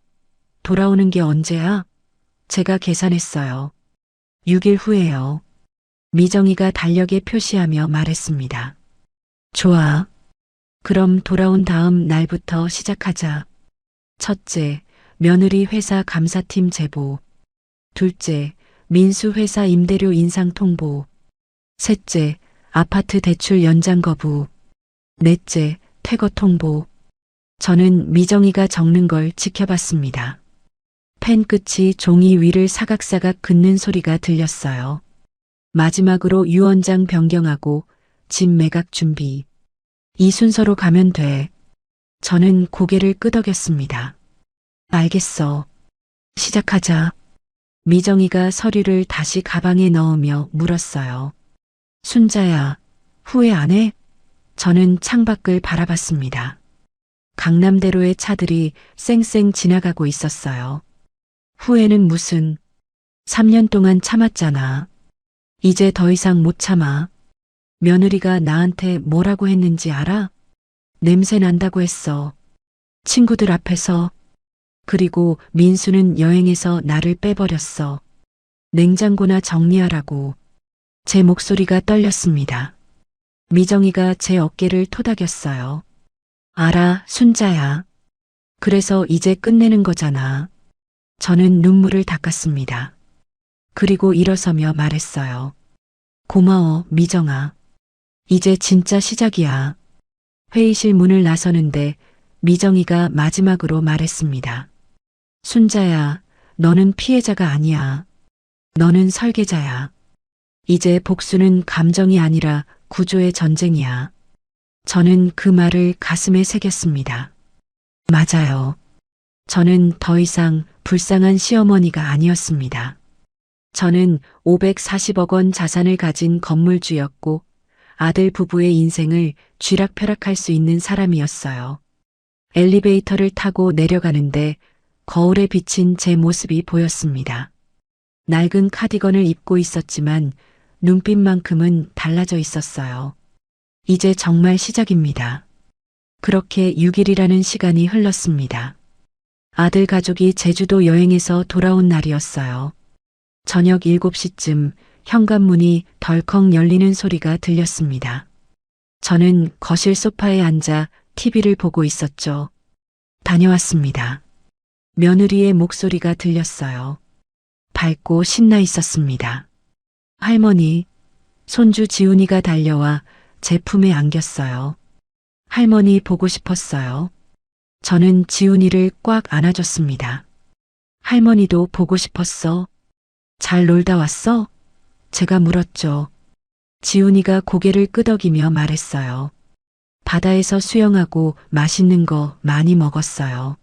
돌아오는 게 언제야? 제가 계산했어요. 6일 후에요. 미정이가 달력에 표시하며 말했습니다. 좋아. 그럼 돌아온 다음 날부터 시작하자. 첫째, 며느리 회사 감사팀 제보. 둘째, 민수 회사 임대료 인상 통보. 셋째, 아파트 대출 연장 거부. 넷째, 퇴거 통보. 저는 미정이가 적는 걸 지켜봤습니다. 펜 끝이 종이 위를 사각사각 긋는 소리가 들렸어요. 마지막으로 유언장 변경하고 집 매각 준비. 이 순서로 가면 돼. 저는 고개를 끄덕였습니다. 알겠어. 시작하자. 미정이가 서류를 다시 가방에 넣으며 물었어요. 순자야, 후회 안 해? 저는 창밖을 바라봤습니다. 강남대로의 차들이 쌩쌩 지나가고 있었어요. 후회는 무슨. 3년 동안 참았잖아. 이제 더 이상 못 참아. 며느리가 나한테 뭐라고 했는지 알아? 냄새 난다고 했어. 친구들 앞에서. 그리고 민수는 여행에서 나를 빼버렸어. 냉장고나 정리하라고. 제 목소리가 떨렸습니다. 미정이가 제 어깨를 토닥였어요. 알아, 순자야. 그래서 이제 끝내는 거잖아. 저는 눈물을 닦았습니다. 그리고 일어서며 말했어요. 고마워, 미정아. 이제 진짜 시작이야. 회의실 문을 나서는데 미정이가 마지막으로 말했습니다. 순자야, 너는 피해자가 아니야. 너는 설계자야. 이제 복수는 감정이 아니라 구조의 전쟁이야. 저는 그 말을 가슴에 새겼습니다. 맞아요. 저는 더 이상 불쌍한 시어머니가 아니었습니다. 저는 540억 원 자산을 가진 건물주였고 아들 부부의 인생을 쥐락펴락할 수 있는 사람이었어요. 엘리베이터를 타고 내려가는데 거울에 비친 제 모습이 보였습니다. 낡은 카디건을 입고 있었지만 눈빛만큼은 달라져 있었어요. 이제 정말 시작입니다. 그렇게 6일이라는 시간이 흘렀습니다. 아들 가족이 제주도 여행에서 돌아온 날이었어요. 저녁 7시쯤 현관문이 덜컥 열리는 소리가 들렸습니다. 저는 거실 소파에 앉아 TV를 보고 있었죠. 다녀왔습니다. 며느리의 목소리가 들렸어요. 밝고 신나 있었습니다. 할머니, 손주 지훈이가 달려와 제 품에 안겼어요. 할머니 보고 싶었어요. 저는 지훈이를 꽉 안아줬습니다. 할머니도 보고 싶었어. 잘 놀다 왔어? 제가 물었죠. 지훈이가 고개를 끄덕이며 말했어요. 바다에서 수영하고 맛있는 거 많이 먹었어요.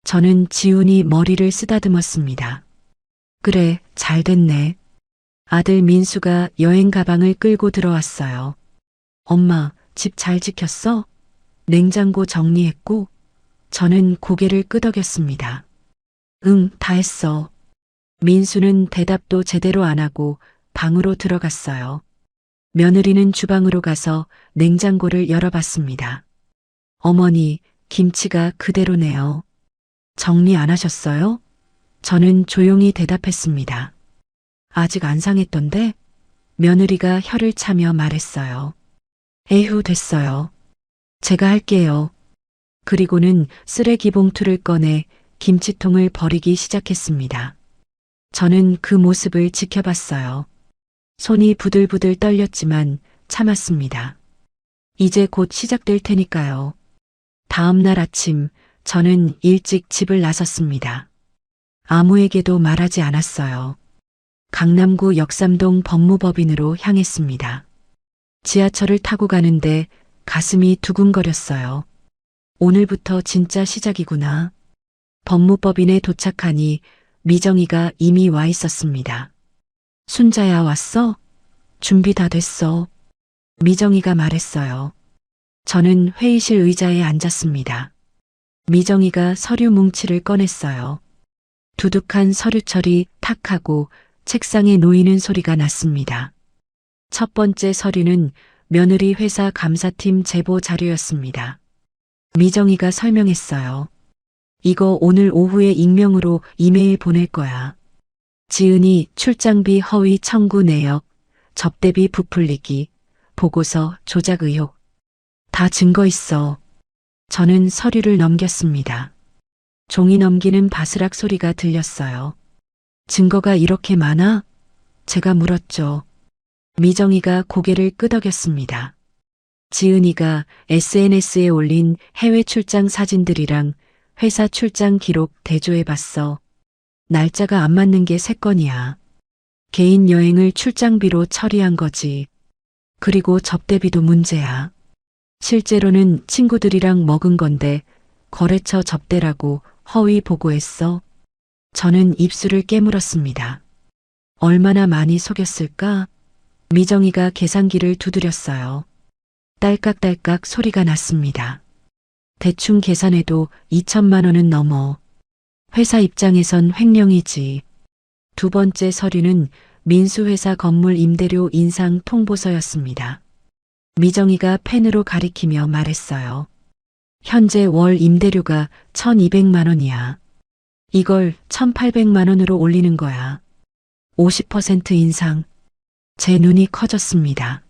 저는 지훈이 머리를 쓰다듬었습니다. 그래, 잘 됐네. 아들 민수가 여행 가방을 끌고 들어왔어요. 엄마, 집 잘 지켰어? 냉장고 정리했고? 저는 고개를 끄덕였습니다. 응, 다 했어. 민수는 대답도 제대로 안 하고 방으로 들어갔어요. 며느리는 주방으로 가서 냉장고를 열어봤습니다. 어머니, 김치가 그대로네요. 정리 안 하셨어요? 저는 조용히 대답했습니다. 아직 안 상했던데? 며느리가 혀를 차며 말했어요. 에휴, 됐어요. 제가 할게요. 그리고는 쓰레기 봉투를 꺼내 김치통을 버리기 시작했습니다. 저는 그 모습을 지켜봤어요. 손이 부들부들 떨렸지만 참았습니다. 이제 곧 시작될 테니까요. 다음 날 아침 저는 일찍 집을 나섰습니다. 아무에게도 말하지 않았어요. 강남구 역삼동 법무법인으로 향했습니다. 지하철을 타고 가는데 가슴이 두근거렸어요. 오늘부터 진짜 시작이구나. 법무법인에 도착하니 미정이가 이미 와 있었습니다. 순자야, 왔어? 준비 다 됐어. 미정이가 말했어요. 저는 회의실 의자에 앉았습니다. 미정이가 서류 뭉치를 꺼냈어요. 두둑한 서류철이 탁 하고 책상에 놓이는 소리가 났습니다. 첫 번째 서류는 며느리 회사 감사팀 제보 자료였습니다. 미정이가 설명했어요. 이거 오늘 오후에 익명으로 이메일 보낼 거야. 지은이 출장비 허위 청구 내역, 접대비 부풀리기, 보고서 조작 의혹. 다 증거 있어. 저는 서류를 넘겼습니다. 종이 넘기는 바스락 소리가 들렸어요. 증거가 이렇게 많아? 제가 물었죠. 미정이가 고개를 끄덕였습니다. 지은이가 SNS에 올린 해외 출장 사진들이랑 회사 출장 기록 대조해봤어. 날짜가 안 맞는 게 3건이야. 개인 여행을 출장비로 처리한 거지. 그리고 접대비도 문제야. 실제로는 친구들이랑 먹은 건데 거래처 접대라고 허위 보고했어. 저는 입술을 깨물었습니다. 얼마나 많이 속였을까? 미정이가 계산기를 두드렸어요. 딸깍딸깍 소리가 났습니다. 대충 계산해도 2천만 원은 넘어. 회사 입장에선 횡령이지. 두 번째 서류는 민수회사 건물 임대료 인상 통보서였습니다. 미정이가 펜으로 가리키며 말했어요. 현재 월 임대료가 1,200만 원이야. 이걸 1,800만 원으로 올리는 거야. 50% 인상. 제 눈이 커졌습니다.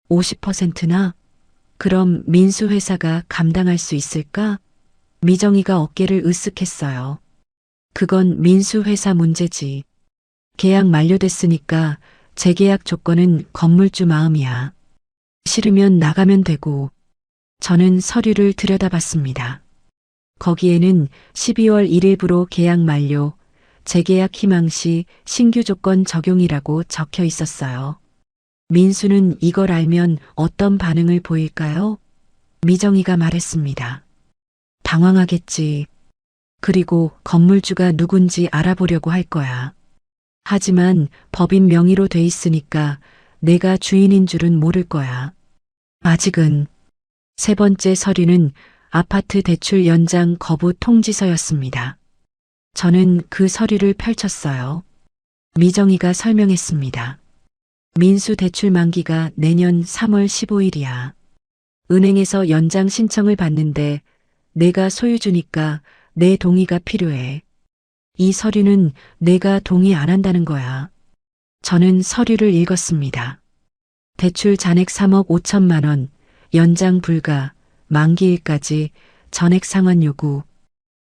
50%나? 그럼 민수회사가 감당할 수 있을까? 미정이가 어깨를 으쓱했어요. 그건 민수회사 문제지. 계약 만료됐으니까 재계약 조건은 건물주 마음이야. 싫으면 나가면 되고. 저는 서류를 들여다봤습니다. 거기에는 12월 1일부로 계약 만료, 재계약 희망 시 신규 조건 적용이라고 적혀 있었어요. 민수는 이걸 알면 어떤 반응을 보일까요? 미정이가 말했습니다. 당황하겠지. 그리고 건물주가 누군지 알아보려고 할 거야. 하지만 법인 명의로 돼 있으니까 내가 주인인 줄은 모를 거야. 아직은. 세 번째 서류는 아파트 대출 연장 거부 통지서였습니다. 저는 그 서류를 펼쳤어요. 미정이가 설명했습니다. 민수 대출 만기가 내년 3월 15일이야. 은행에서 연장 신청을 받는데 내가 소유주니까 내 동의가 필요해. 이 서류는 내가 동의 안 한다는 거야. 저는 서류를 읽었습니다. 대출 잔액 3억 5천만 원, 연장 불가, 만기일까지 전액 상환 요구.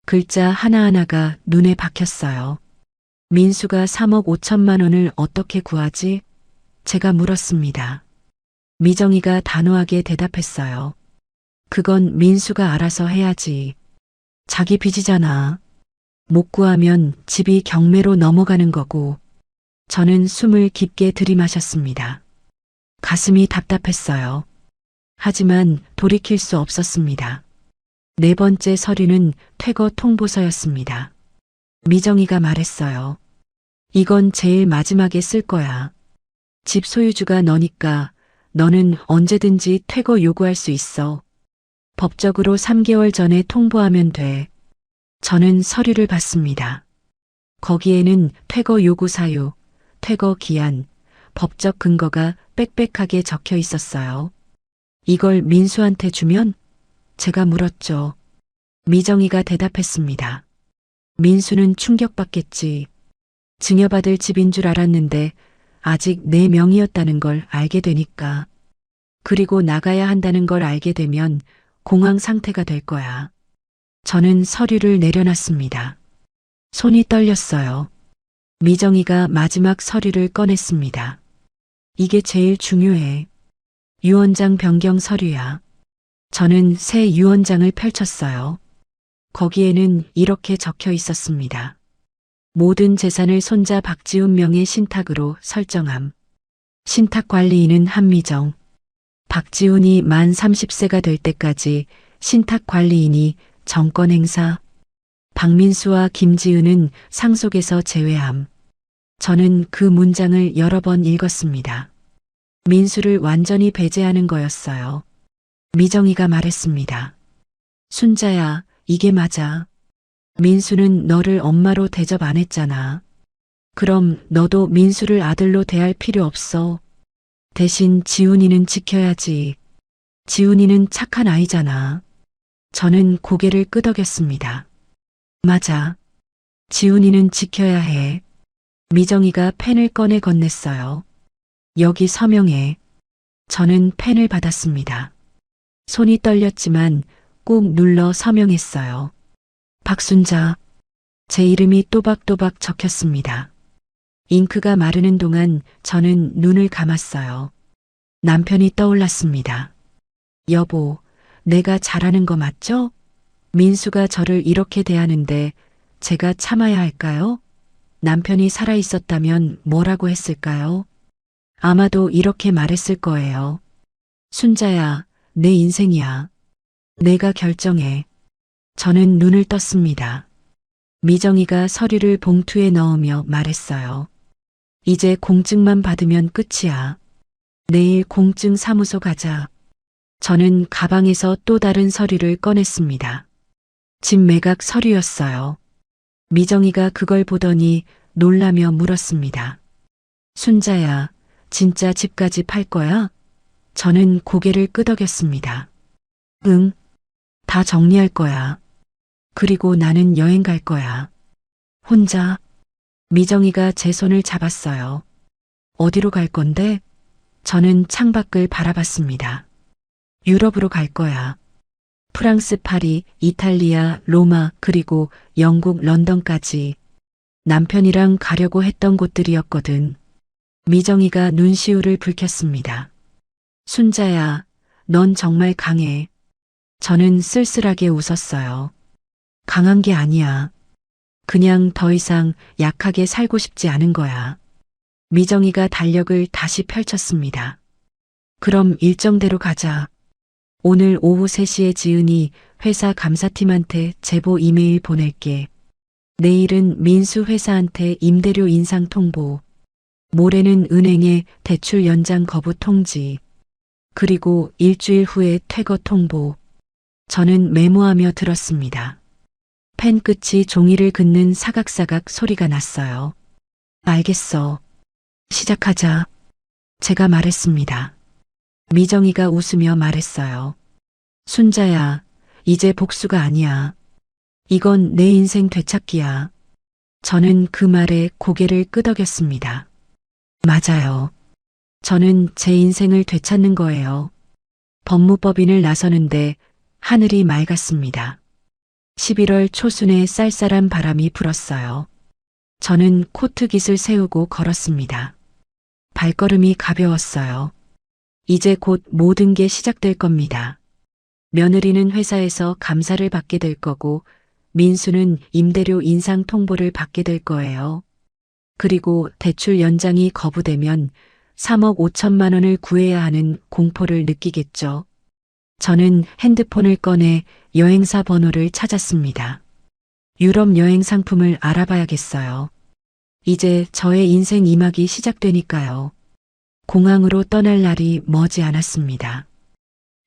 글자 하나하나가 눈에 박혔어요. 민수가 3억 5천만 원을 어떻게 구하지? 제가 물었습니다. 미정이가 단호하게 대답했어요. 그건 민수가 알아서 해야지. 자기 빚이잖아. 못 구하면 집이 경매로 넘어가는 거고. 저는 숨을 깊게 들이마셨습니다. 가슴이 답답했어요. 하지만 돌이킬 수 없었습니다. 네 번째 서류는 퇴거 통보서였습니다. 미정이가 말했어요. 이건 제일 마지막에 쓸 거야. 집 소유주가 너니까 너는 언제든지 퇴거 요구할 수 있어. 법적으로 3개월 전에 통보하면 돼. 저는 서류를 받습니다. 거기에는 퇴거 요구 사유, 퇴거 기한, 법적 근거가 빽빽하게 적혀 있었어요. 이걸 민수한테 주면? 제가 물었죠. 미정이가 대답했습니다. 민수는 충격받겠지. 증여받을 집인 줄 알았는데 아직 내 명의였다는 걸 알게 되니까. 그리고 나가야 한다는 걸 알게 되면 공황 상태가 될 거야. 저는 서류를 내려놨습니다. 손이 떨렸어요. 미정이가 마지막 서류를 꺼냈습니다. 이게 제일 중요해. 유언장 변경 서류야. 저는 새 유언장을 펼쳤어요. 거기에는 이렇게 적혀 있었습니다. 모든 재산을 손자 박지훈 명의 신탁으로 설정함. 신탁 관리인은 한미정. 박지훈이 만 30세가 될 때까지 신탁 관리인이 정권 행사. 박민수와 김지은은 상속에서 제외함. 저는 그 문장을 여러 번 읽었습니다. 민수를 완전히 배제하는 거였어요. 미정이가 말했습니다. 순자야, 이게 맞아. 민수는 너를 엄마로 대접 안 했잖아. 그럼 너도 민수를 아들로 대할 필요 없어. 대신 지훈이는 지켜야지. 지훈이는 착한 아이잖아. 저는 고개를 끄덕였습니다. 맞아. 지훈이는 지켜야 해. 미정이가 펜을 꺼내 건넸어요. 여기 서명해. 저는 펜을 받았습니다. 손이 떨렸지만 꾹 눌러 서명했어요. 박순자. 제 이름이 또박또박 적혔습니다. 잉크가 마르는 동안 저는 눈을 감았어요. 남편이 떠올랐습니다. 여보, 내가 잘하는 거 맞죠? 민수가 저를 이렇게 대하는데 제가 참아야 할까요? 남편이 살아있었다면 뭐라고 했을까요? 아마도 이렇게 말했을 거예요. 순자야, 내 인생이야. 내가 결정해. 저는 눈을 떴습니다. 미정이가 서류를 봉투에 넣으며 말했어요. 이제 공증만 받으면 끝이야. 내일 공증 사무소 가자. 저는 가방에서 또 다른 서류를 꺼냈습니다. 집 매각 서류였어요. 미정이가 그걸 보더니 놀라며 물었습니다. 순자야, 진짜 집까지 팔 거야? 저는 고개를 끄덕였습니다. 응, 다 정리할 거야. 그리고 나는 여행 갈 거야. 혼자. 미정이가 제 손을 잡았어요. 어디로 갈 건데? 저는 창밖을 바라봤습니다. 유럽으로 갈 거야. 프랑스 파리, 이탈리아, 로마, 그리고 영국 런던까지. 남편이랑 가려고 했던 곳들이었거든. 미정이가 눈시울을 붉혔습니다. 순자야, 넌 정말 강해. 저는 쓸쓸하게 웃었어요. 강한 게 아니야. 그냥 더 이상 약하게 살고 싶지 않은 거야. 미정이가 달력을 다시 펼쳤습니다. 그럼 일정대로 가자. 오늘 오후 3시에 지은이 회사 감사팀한테 제보 이메일 보낼게. 내일은 민수 회사한테 임대료 인상 통보. 모레는 은행에 대출 연장 거부 통지. 그리고 일주일 후에 퇴거 통보. 저는 메모하며 들었습니다. 펜 끝이 종이를 긋는 사각사각 소리가 났어요. 알겠어. 시작하자. 제가 말했습니다. 미정이가 웃으며 말했어요. 순자야, 이제 복수가 아니야. 이건 내 인생 되찾기야. 저는 그 말에 고개를 끄덕였습니다. 맞아요. 저는 제 인생을 되찾는 거예요. 법무법인을 나서는데 하늘이 맑았습니다. 11월 초순에 쌀쌀한 바람이 불었어요. 저는 코트깃을 세우고 걸었습니다. 발걸음이 가벼웠어요. 이제 곧 모든 게 시작될 겁니다. 며느리는 회사에서 감사를 받게 될 거고, 민수는 임대료 인상 통보를 받게 될 거예요. 그리고 대출 연장이 거부되면 3억 5천만 원을 구해야 하는 공포를 느끼겠죠. 저는 핸드폰을 꺼내 여행사 번호를 찾았습니다. 유럽 여행 상품을 알아봐야겠어요. 이제 저의 인생 2막이 시작되니까요. 공항으로 떠날 날이 머지 않았습니다.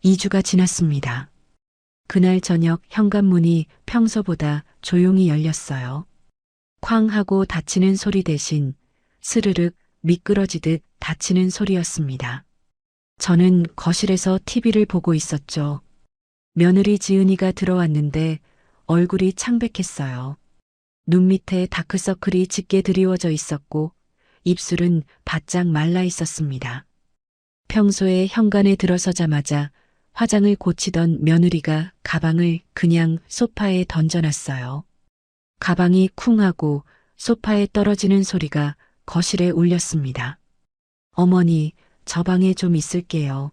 2주가 지났습니다. 그날 저녁 현관문이 평소보다 조용히 열렸어요. 쾅 하고 닫히는 소리 대신 스르륵 미끄러지듯 닫히는 소리였습니다. 저는 거실에서 TV를 보고 있었죠. 며느리 지은이가 들어왔는데 얼굴이 창백했어요. 눈 밑에 다크서클이 짙게 드리워져 있었고 입술은 바짝 말라 있었습니다. 평소에 현관에 들어서자마자 화장을 고치던 며느리가 가방을 그냥 소파에 던져놨어요. 가방이 쿵 하고 소파에 떨어지는 소리가 거실에 울렸습니다. 어머니, 저 방에 좀 있을게요.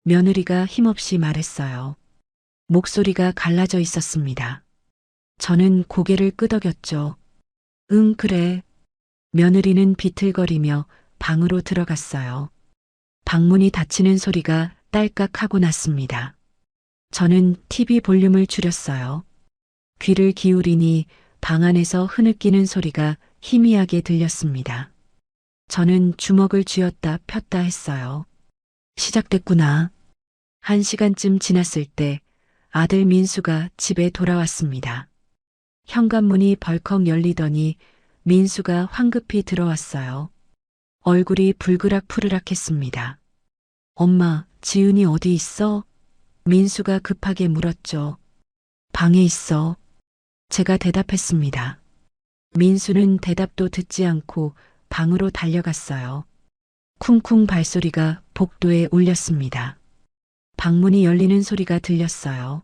며느리가 힘없이 말했어요. 목소리가 갈라져 있었습니다. 저는 고개를 끄덕였죠. 응, 그래. 며느리는 비틀거리며 방으로 들어갔어요. 방문이 닫히는 소리가 딸깍 하고 났습니다. 저는 TV 볼륨을 줄였어요. 귀를 기울이니 방 안에서 흐느끼는 소리가 희미하게 들렸습니다. 저는 주먹을 쥐었다 폈다 했어요. 시작됐구나. 1시간쯤 지났을 때 아들 민수가 집에 돌아왔습니다. 현관문이 벌컥 열리더니 민수가 황급히 들어왔어요. 얼굴이 불그락푸르락했습니다. 엄마, 지은이 어디 있어? 민수가 급하게 물었죠. 방에 있어. 제가 대답했습니다. 민수는 대답도 듣지 않고 방으로 달려갔어요. 쿵쿵 발소리가 복도에 울렸습니다. 방문이 열리는 소리가 들렸어요.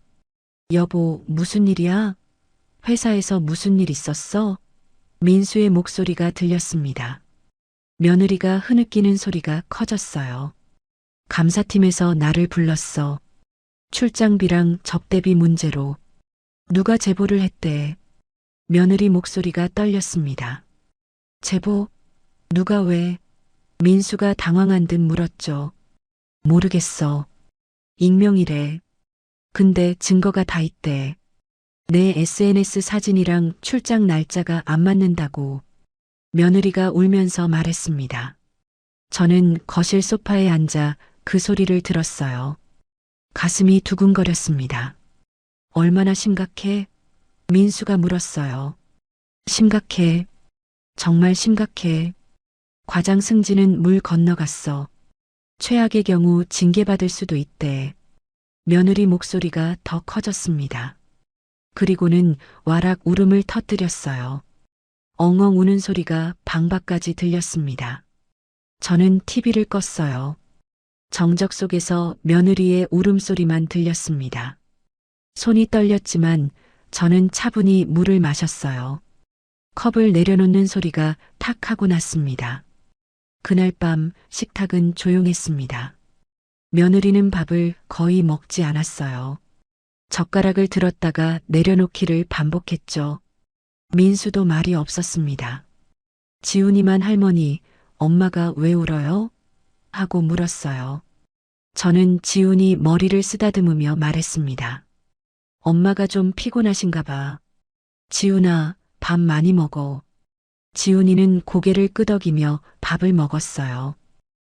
여보, 무슨 일이야? 회사에서 무슨 일 있었어? 민수의 목소리가 들렸습니다. 며느리가 흐느끼는 소리가 커졌어요. 감사팀에서 나를 불렀어. 출장비랑 접대비 문제로. 누가 제보를 했대. 며느리 목소리가 떨렸습니다. 제보? 누가 왜? 민수가 당황한 듯 물었죠. 모르겠어. 익명이래. 근데 증거가 다 있대. 내 SNS 사진이랑 출장 날짜가 안 맞는다고. 며느리가 울면서 말했습니다. 저는 거실 소파에 앉아 그 소리를 들었어요. 가슴이 두근거렸습니다. 얼마나 심각해? 민수가 물었어요. 심각해. 정말 심각해. 과장 승진은 물 건너갔어. 최악의 경우 징계받을 수도 있대. 며느리 목소리가 더 커졌습니다. 그리고는 와락 울음을 터뜨렸어요. 엉엉 우는 소리가 방 밖까지 들렸습니다. 저는 TV를 껐어요. 정적 속에서 며느리의 울음소리만 들렸습니다. 손이 떨렸지만 저는 차분히 물을 마셨어요. 컵을 내려놓는 소리가 탁 하고 났습니다. 그날 밤 식탁은 조용했습니다. 며느리는 밥을 거의 먹지 않았어요. 젓가락을 들었다가 내려놓기를 반복했죠. 민수도 말이 없었습니다. 지훈이만 할머니, 엄마가 왜 울어요? 하고 물었어요. 저는 지훈이 머리를 쓰다듬으며 말했습니다. 엄마가 좀 피곤하신가 봐. 지훈아, 밥 많이 먹어. 지훈이는 고개를 끄덕이며 밥을 먹었어요.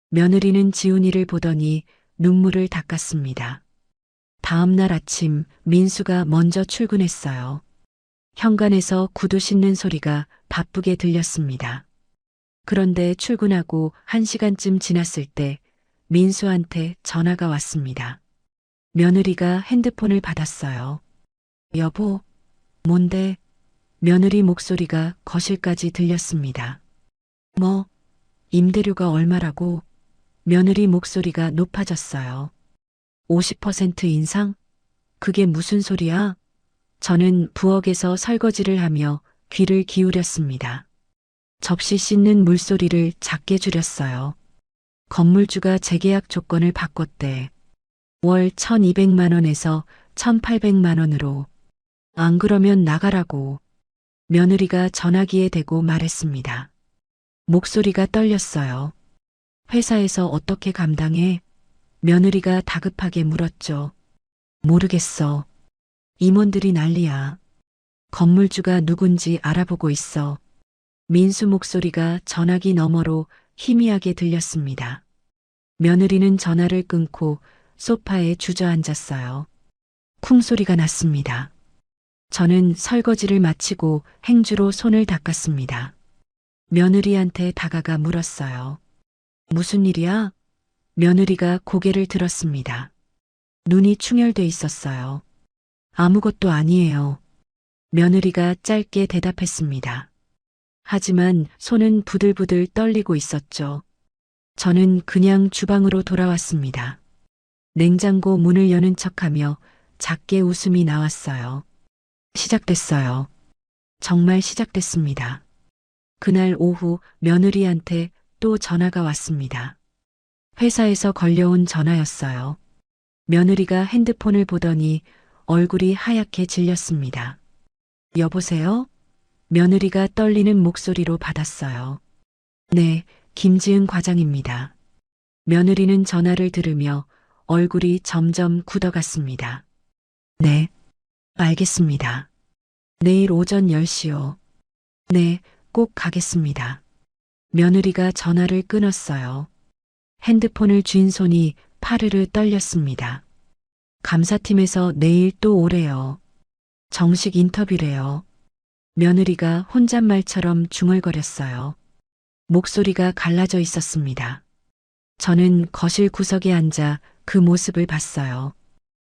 며느리는 지훈이를 보더니 눈물을 닦았습니다. 다음 날 아침 민수가 먼저 출근했어요. 현관에서 구두 신는 소리가 바쁘게 들렸습니다. 그런데 출근하고 1시간쯤 지났을 때 민수한테 전화가 왔습니다. 며느리가 핸드폰을 받았어요. 여보, 뭔데? 며느리 목소리가 거실까지 들렸습니다. 뭐, 임대료가 얼마라고? 며느리 목소리가 높아졌어요. 50% 인상? 그게 무슨 소리야? 저는 부엌에서 설거지를 하며 귀를 기울였습니다. 접시 씻는 물소리를 작게 줄였어요. 건물주가 재계약 조건을 바꿨대. 월 1,200만 원에서 1,800만 원으로. 안 그러면 나가라고. 며느리가 전화기에 대고 말했습니다. 목소리가 떨렸어요. 회사에서 어떻게 감당해? 며느리가 다급하게 물었죠. 모르겠어. 임원들이 난리야. 건물주가 누군지 알아보고 있어. 민수 목소리가 전화기 너머로 희미하게 들렸습니다. 며느리는 전화를 끊고 소파에 주저앉았어요. 쿵 소리가 났습니다. 저는 설거지를 마치고 행주로 손을 닦았습니다. 며느리한테 다가가 물었어요. 무슨 일이야? 며느리가 고개를 들었습니다. 눈이 충혈돼 있었어요. 아무것도 아니에요. 며느리가 짧게 대답했습니다. 하지만 손은 부들부들 떨리고 있었죠. 저는 그냥 주방으로 돌아왔습니다. 냉장고 문을 여는 척하며 작게 웃음이 나왔어요. 시작됐어요. 정말 시작됐습니다. 그날 오후 며느리한테 또 전화가 왔습니다. 회사에서 걸려온 전화였어요. 며느리가 핸드폰을 보더니 얼굴이 하얗게 질렸습니다. 여보세요? 며느리가 떨리는 목소리로 받았어요. 네, 김지은 과장입니다. 며느리는 전화를 들으며 얼굴이 점점 굳어갔습니다. 네, 알겠습니다. 내일 오전 10시요. 네, 꼭 가겠습니다. 며느리가 전화를 끊었어요. 핸드폰을 쥔 손이 파르르 떨렸습니다. 감사팀에서 내일 또 오래요. 정식 인터뷰래요. 며느리가 혼잣말처럼 중얼거렸어요. 목소리가 갈라져 있었습니다. 저는 거실 구석에 앉아 그 모습을 봤어요.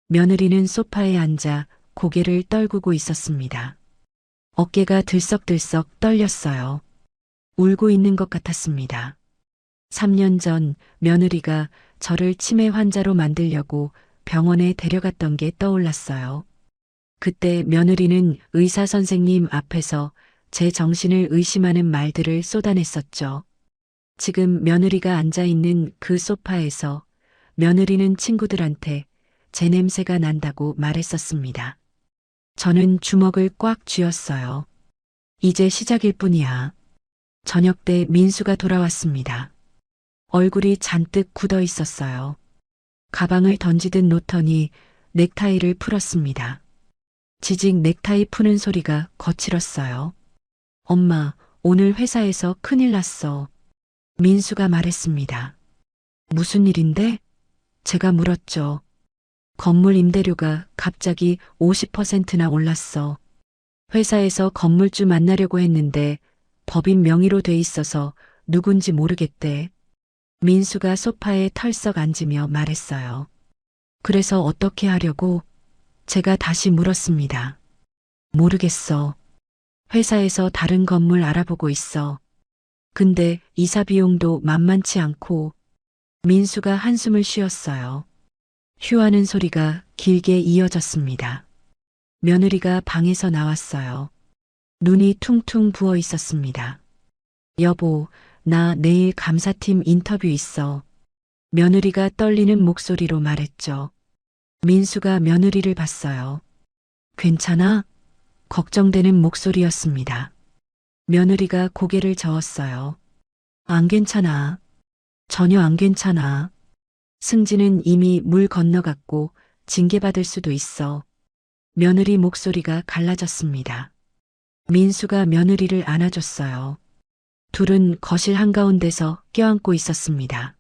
며느리는 소파에 앉아 고개를 떨구고 있었습니다. 어깨가 들썩들썩 떨렸어요. 울고 있는 것 같았습니다. 3년 전 며느리가 저를 치매 환자로 만들려고 병원에 데려갔던 게 떠올랐어요. 그때 며느리는 의사 선생님 앞에서 제 정신을 의심하는 말들을 쏟아냈었죠. 지금 며느리가 앉아 있는 그 소파에서 며느리는 친구들한테 제 냄새가 난다고 말했었습니다. 저는 주먹을 꽉 쥐었어요. 이제 시작일 뿐이야. 저녁 때 민수가 돌아왔습니다. 얼굴이 잔뜩 굳어 있었어요. 가방을 던지듯 놓더니 넥타이를 풀었습니다. 지직 넥타이 푸는 소리가 거칠었어요. 엄마, 오늘 회사에서 큰일 났어. 민수가 말했습니다. 무슨 일인데? 제가 물었죠. 건물 임대료가 갑자기 50%나 올랐어. 회사에서 건물주 만나려고 했는데 법인 명의로 돼 있어서 누군지 모르겠대. 민수가 소파에 털썩 앉으며 말했어요. 그래서 어떻게 하려고? 제가 다시 물었습니다. 모르겠어. 회사에서 다른 건물 알아보고 있어. 근데 이사 비용도 만만치 않고. 민수가 한숨을 쉬었어요. 휴하는 소리가 길게 이어졌습니다. 며느리가 방에서 나왔어요. 눈이 퉁퉁 부어 있었습니다. 여보, 나 내일 감사팀 인터뷰 있어. 며느리가 떨리는 목소리로 말했죠. 민수가 며느리를 봤어요. 괜찮아? 걱정되는 목소리였습니다. 며느리가 고개를 저었어요. 안 괜찮아. 전혀 안 괜찮아. 승진은 이미 물 건너갔고 징계받을 수도 있어. 며느리 목소리가 갈라졌습니다. 민수가 며느리를 안아줬어요. 둘은 거실 한가운데서 껴안고 있었습니다.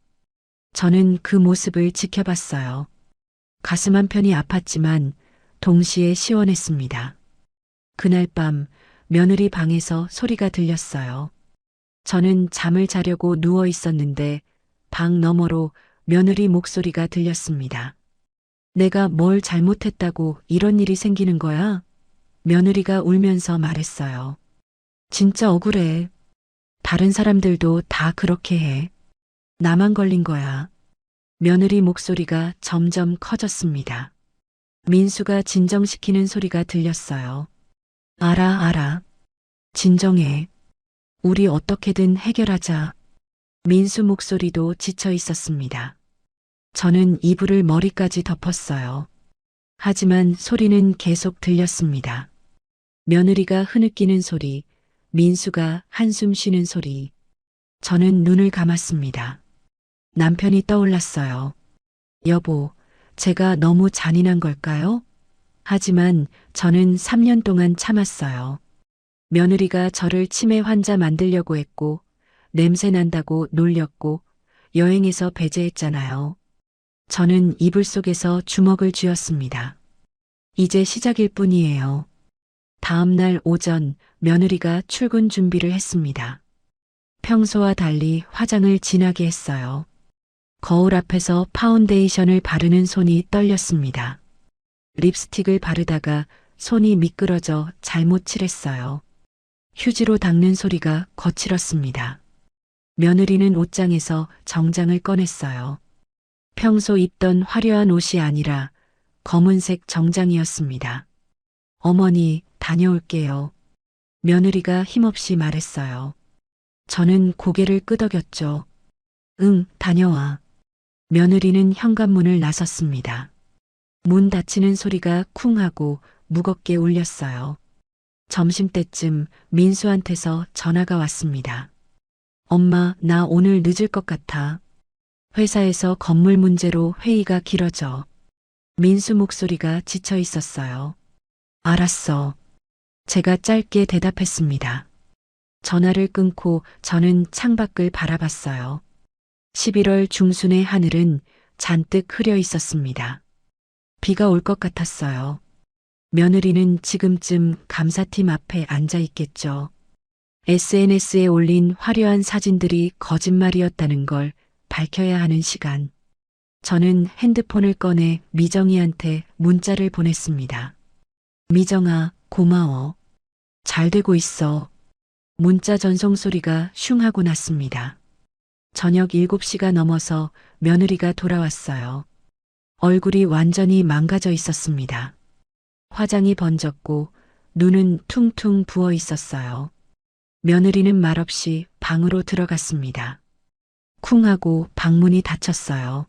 저는 그 모습을 지켜봤어요. 가슴 한편이 아팠지만 동시에 시원했습니다. 그날 밤 며느리 방에서 소리가 들렸어요. 저는 잠을 자려고 누워 있었는데 방 너머로 며느리 목소리가 들렸습니다. 내가 뭘 잘못했다고 이런 일이 생기는 거야? 며느리가 울면서 말했어요. 진짜 억울해. 다른 사람들도 다 그렇게 해. 나만 걸린 거야. 며느리 목소리가 점점 커졌습니다. 민수가 진정시키는 소리가 들렸어요. 알아. 진정해. 우리 어떻게든 해결하자. 민수 목소리도 지쳐 있었습니다. 저는 이불을 머리까지 덮었어요. 하지만 소리는 계속 들렸습니다. 며느리가 흐느끼는 소리, 민수가 한숨 쉬는 소리. 저는 눈을 감았습니다. 남편이 떠올랐어요. 여보, 제가 너무 잔인한 걸까요? 하지만 저는 3년 동안 참았어요. 며느리가 저를 치매 환자 만들려고 했고, 냄새 난다고 놀렸고, 여행에서 배제했잖아요. 저는 이불 속에서 주먹을 쥐었습니다. 이제 시작일 뿐이에요. 다음 날 오전 며느리가 출근 준비를 했습니다. 평소와 달리 화장을 진하게 했어요. 거울 앞에서 파운데이션을 바르는 손이 떨렸습니다. 립스틱을 바르다가 손이 미끄러져 잘못 칠했어요. 휴지로 닦는 소리가 거칠었습니다. 며느리는 옷장에서 정장을 꺼냈어요. 평소 입던 화려한 옷이 아니라 검은색 정장이었습니다. 어머니, 다녀올게요. 며느리가 힘없이 말했어요. 저는 고개를 끄덕였죠. 응, 다녀와. 며느리는 현관문을 나섰습니다. 문 닫히는 소리가 쿵 하고 무겁게 울렸어요. 점심때쯤 민수한테서 전화가 왔습니다. 엄마, 나 오늘 늦을 것 같아. 회사에서 건물 문제로 회의가 길어져. 민수 목소리가 지쳐 있었어요. 알았어. 제가 짧게 대답했습니다. 전화를 끊고 저는 창밖을 바라봤어요. 11월 중순의 하늘은 잔뜩 흐려 있었습니다. 비가 올 것 같았어요. 며느리는 지금쯤 감사팀 앞에 앉아 있겠죠. SNS에 올린 화려한 사진들이 거짓말이었다는 걸 밝혀야 하는 시간. 저는 핸드폰을 꺼내 미정이한테 문자를 보냈습니다. 미정아, 고마워. 잘 되고 있어. 문자 전송 소리가 슝 하고 났습니다. 저녁 7시가 넘어서 며느리가 돌아왔어요. 얼굴이 완전히 망가져 있었습니다. 화장이 번졌고 눈은 퉁퉁 부어 있었어요. 며느리는 말없이 방으로 들어갔습니다. 쿵 하고 방문이 닫혔어요.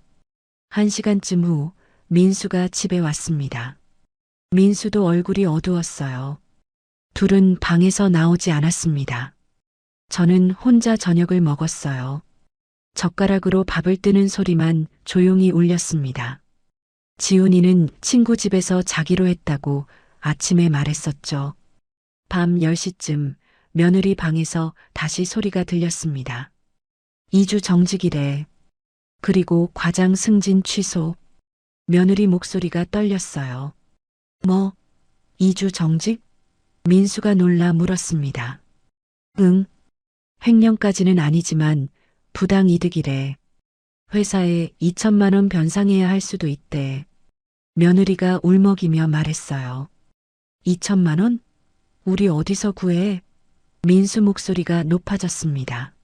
1시간쯤 후 민수가 집에 왔습니다. 민수도 얼굴이 어두웠어요. 둘은 방에서 나오지 않았습니다. 저는 혼자 저녁을 먹었어요. 젓가락으로 밥을 뜨는 소리만 조용히 울렸습니다. 지훈이는 친구 집에서 자기로 했다고 아침에 말했었죠. 밤 10시쯤 며느리 방에서 다시 소리가 들렸습니다. 2주 정직이래. 그리고 과장 승진 취소. 며느리 목소리가 떨렸어요. 뭐? 2주 정직? 민수가 놀라 물었습니다. 응. 횡령까지는 아니지만 부당 이득이래. 회사에 2천만 원 변상해야 할 수도 있대. 며느리가 울먹이며 말했어요. 2천만 원? 우리 어디서 구해? 민수 목소리가 높아졌습니다.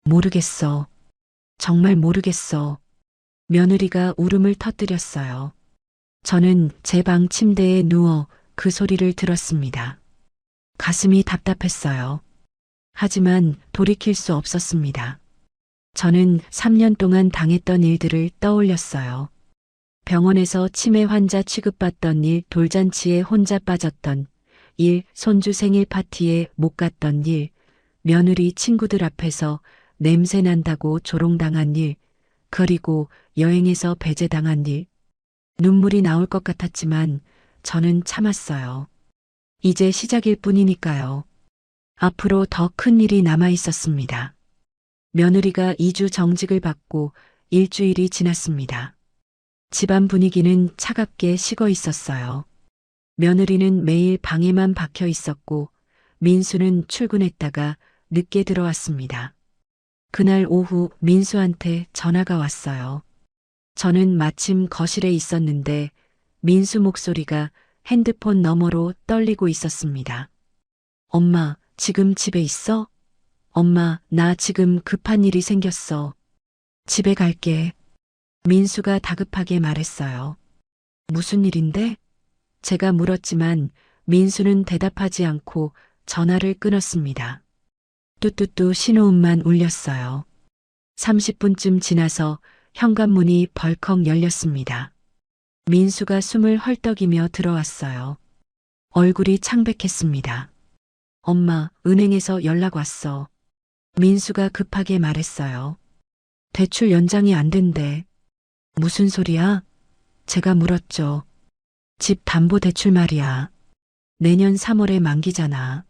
모르겠어. 정말 모르겠어. 며느리가 울음을 터뜨렸어요. 저는 제 방 침대에 누워 그 소리를 들었습니다. 가슴이 답답했어요. 하지만 돌이킬 수 없었습니다. 저는 3년 동안 당했던 일들을 떠올렸어요. 병원에서 치매 환자 취급받던 일, 돌잔치에 혼자 빠졌던 일, 손주 생일 파티에 못 갔던 일, 며느리 친구들 앞에서 냄새 난다고 조롱당한 일, 그리고 여행에서 배제당한 일. 눈물이 나올 것 같았지만 저는 참았어요. 이제 시작일 뿐이니까요. 앞으로 더 큰 일이 남아 있었습니다. 며느리가 2주 정직을 받고 일주일이 지났습니다. 집안 분위기는 차갑게 식어 있었어요. 며느리는 매일 방에만 박혀 있었고 민수는 출근했다가 늦게 들어왔습니다. 그날 오후 민수한테 전화가 왔어요. 저는 마침 거실에 있었는데 민수 목소리가 핸드폰 너머로 떨리고 있었습니다. 엄마, 지금 집에 있어? 엄마, 나 지금 급한 일이 생겼어. 집에 갈게. 민수가 다급하게 말했어요. 무슨 일인데? 제가 물었지만 민수는 대답하지 않고 전화를 끊었습니다. 뚜뚜뚜 신호음만 울렸어요. 30분쯤 지나서 현관문이 벌컥 열렸습니다. 민수가 숨을 헐떡이며 들어왔어요. 얼굴이 창백했습니다. 엄마, 은행에서 연락 왔어. 민수가 급하게 말했어요. 대출 연장이 안 된대. 무슨 소리야? 제가 물었죠. 집 담보 대출 말이야. 내년 3월에 만기잖아.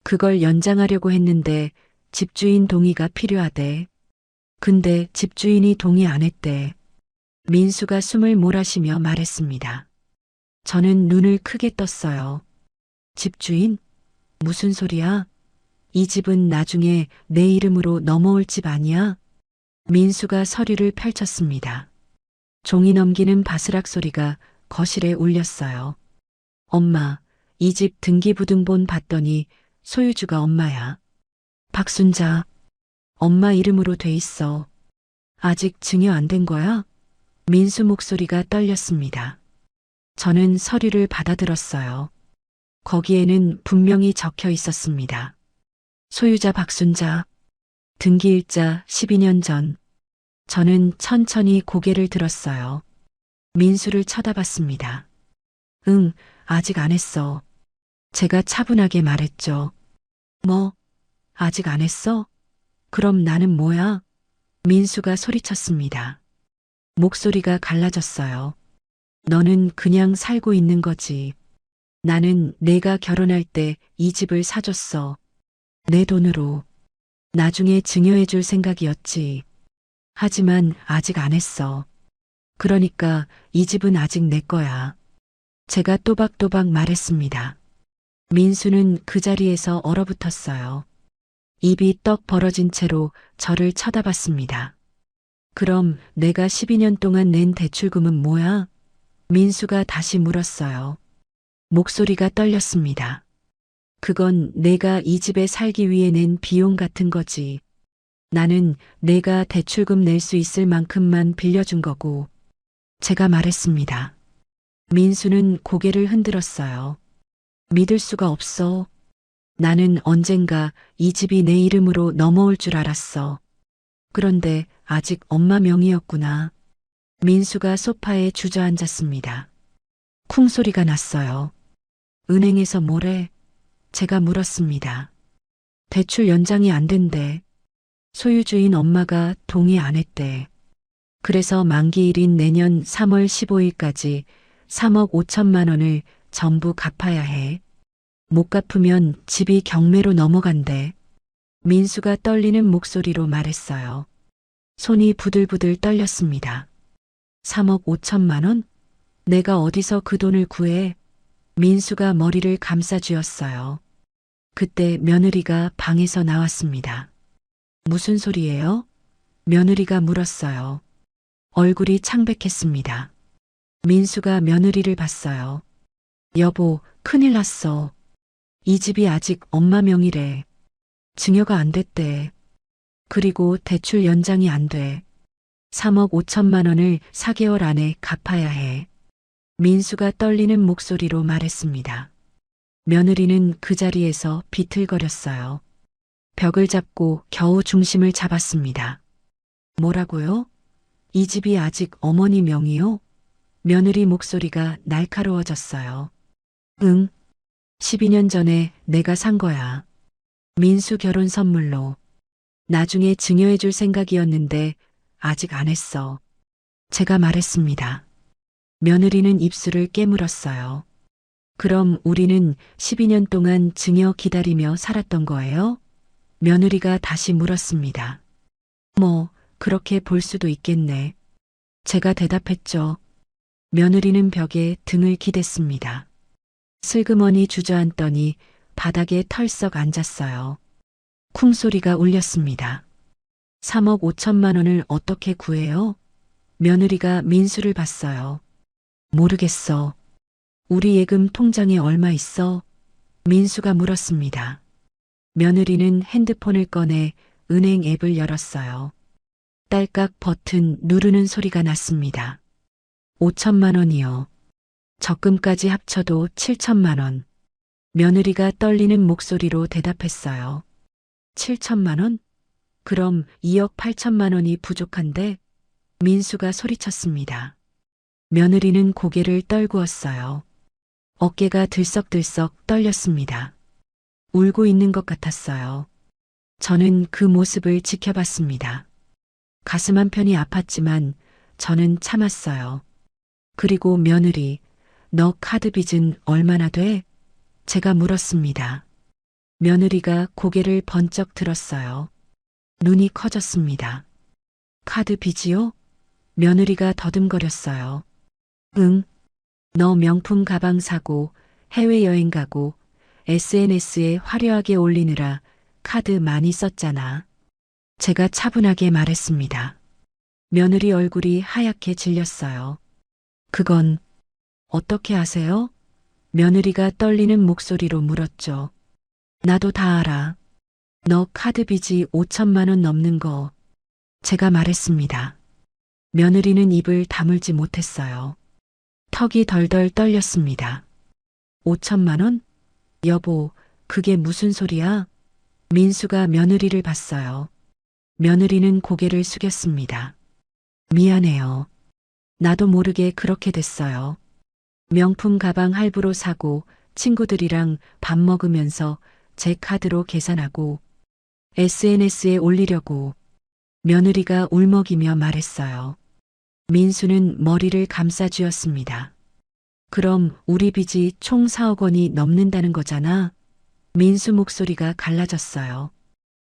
그걸 연장하려고 했는데 집주인 동의가 필요하대. 근데 집주인이 동의 안 했대. 민수가 숨을 몰아쉬며 말했습니다. 저는 눈을 크게 떴어요. 집주인? 무슨 소리야? 이 집은 나중에 내 이름으로 넘어올 집 아니야? 민수가 서류를 펼쳤습니다. 종이 넘기는 바스락 소리가 거실에 울렸어요. 엄마, 이 집 등기부등본 봤더니 소유주가 엄마야. 박순자, 엄마 이름으로 돼 있어. 아직 증여 안 된 거야? 민수 목소리가 떨렸습니다. 저는 서류를 받아들었어요. 거기에는 분명히 적혀 있었습니다. 소유자 박순자, 등기일자 12년 전. 저는 천천히 고개를 들었어요. 민수를 쳐다봤습니다. 응, 아직 안 했어. 제가 차분하게 말했죠. 뭐, 아직 안 했어? 그럼 나는 뭐야? 민수가 소리쳤습니다. 목소리가 갈라졌어요. 너는 그냥 살고 있는 거지. 나는 내가 결혼할 때 이 집을 사줬어. 내 돈으로. 나중에 증여해 줄 생각이었지. 하지만 아직 안 했어. 그러니까 이 집은 아직 내 거야. 제가 또박또박 말했습니다. 민수는 그 자리에서 얼어붙었어요. 입이 떡 벌어진 채로 저를 쳐다봤습니다. 그럼 내가 12년 동안 낸 대출금은 뭐야? 민수가 다시 물었어요. 목소리가 떨렸습니다. 그건 내가 이 집에 살기 위해 낸 비용 같은 거지. 나는 내가 대출금 낼 수 있을 만큼만 빌려준 거고. 제가 말했습니다. 민수는 고개를 흔들었어요. 믿을 수가 없어. 나는 언젠가 이 집이 내 이름으로 넘어올 줄 알았어. 그런데 아직 엄마 명의였구나. 민수가 소파에 주저앉았습니다. 쿵 소리가 났어요. 은행에서 뭐래? 제가 물었습니다. 대출 연장이 안 된대. 소유주인 엄마가 동의 안 했대. 그래서 만기일인 내년 3월 15일까지 3억 5천만 원을 전부 갚아야 해. 못 갚으면 집이 경매로 넘어간대. 민수가 떨리는 목소리로 말했어요. 손이 부들부들 떨렸습니다. 3억 5천만 원? 내가 어디서 그 돈을 구해? 민수가 머리를 감싸쥐었어요. 그때 며느리가 방에서 나왔습니다. 무슨 소리예요? 며느리가 물었어요. 얼굴이 창백했습니다. 민수가 며느리를 봤어요. 여보, 큰일 났어. 이 집이 아직 엄마 명의래. 증여가 안 됐대. 그리고 대출 연장이 안 돼. 3억 5천만 원을 4개월 안에 갚아야 해. 민수가 떨리는 목소리로 말했습니다. 며느리는 그 자리에서 비틀거렸어요. 벽을 잡고 겨우 중심을 잡았습니다. 뭐라고요? 이 집이 아직 어머니 명의요? 며느리 목소리가 날카로워졌어요. 응, 12년 전에 내가 산 거야. 민수 결혼 선물로. 나중에 증여해줄 생각이었는데 아직 안 했어. 제가 말했습니다. 며느리는 입술을 깨물었어요. 그럼 우리는 12년 동안 증여 기다리며 살았던 거예요? 며느리가 다시 물었습니다. 뭐, 그렇게 볼 수도 있겠네. 제가 대답했죠. 며느리는 벽에 등을 기댔습니다. 슬그머니 주저앉더니 바닥에 털썩 앉았어요. 쿵소리가 울렸습니다. 3억 5천만 원을 어떻게 구해요? 며느리가 민수를 봤어요. 모르겠어. 우리 예금 통장에 얼마 있어? 민수가 물었습니다. 며느리는 핸드폰을 꺼내 은행 앱을 열었어요. 딸깍 버튼 누르는 소리가 났습니다. 5천만 원이요. 적금까지 합쳐도 7천만 원. 며느리가 떨리는 목소리로 대답했어요. 7천만 원? 그럼 2억 8천만 원이 부족한데? 민수가 소리쳤습니다. 며느리는 고개를 떨구었어요. 어깨가 들썩들썩 떨렸습니다. 울고 있는 것 같았어요. 저는 그 모습을 지켜봤습니다. 가슴 한편이 아팠지만 저는 참았어요. 그리고 며느리, 너 카드 빚은 얼마나 돼? 제가 물었습니다. 며느리가 고개를 번쩍 들었어요. 눈이 커졌습니다. 카드 빚이요? 며느리가 더듬거렸어요. 응. 너 명품 가방 사고 해외여행 가고 SNS에 화려하게 올리느라 카드 많이 썼잖아. 제가 차분하게 말했습니다. 며느리 얼굴이 하얗게 질렸어요. 그건 어떻게 아세요? 며느리가 떨리는 목소리로 물었죠. 나도 다 알아. 너 카드 빚이 5천만 원 넘는 거. 제가 말했습니다. 며느리는 입을 다물지 못했어요. 턱이 덜덜 떨렸습니다. 5천만 원? 여보, 그게 무슨 소리야? 민수가 며느리를 봤어요. 며느리는 고개를 숙였습니다. 미안해요. 나도 모르게 그렇게 됐어요. 명품 가방 할부로 사고 친구들이랑 밥 먹으면서 제 카드로 계산하고 SNS에 올리려고. 며느리가 울먹이며 말했어요. 민수는 머리를 감싸쥐었습니다. 그럼 우리 빚이 총 4억 원이 넘는다는 거잖아. 민수 목소리가 갈라졌어요.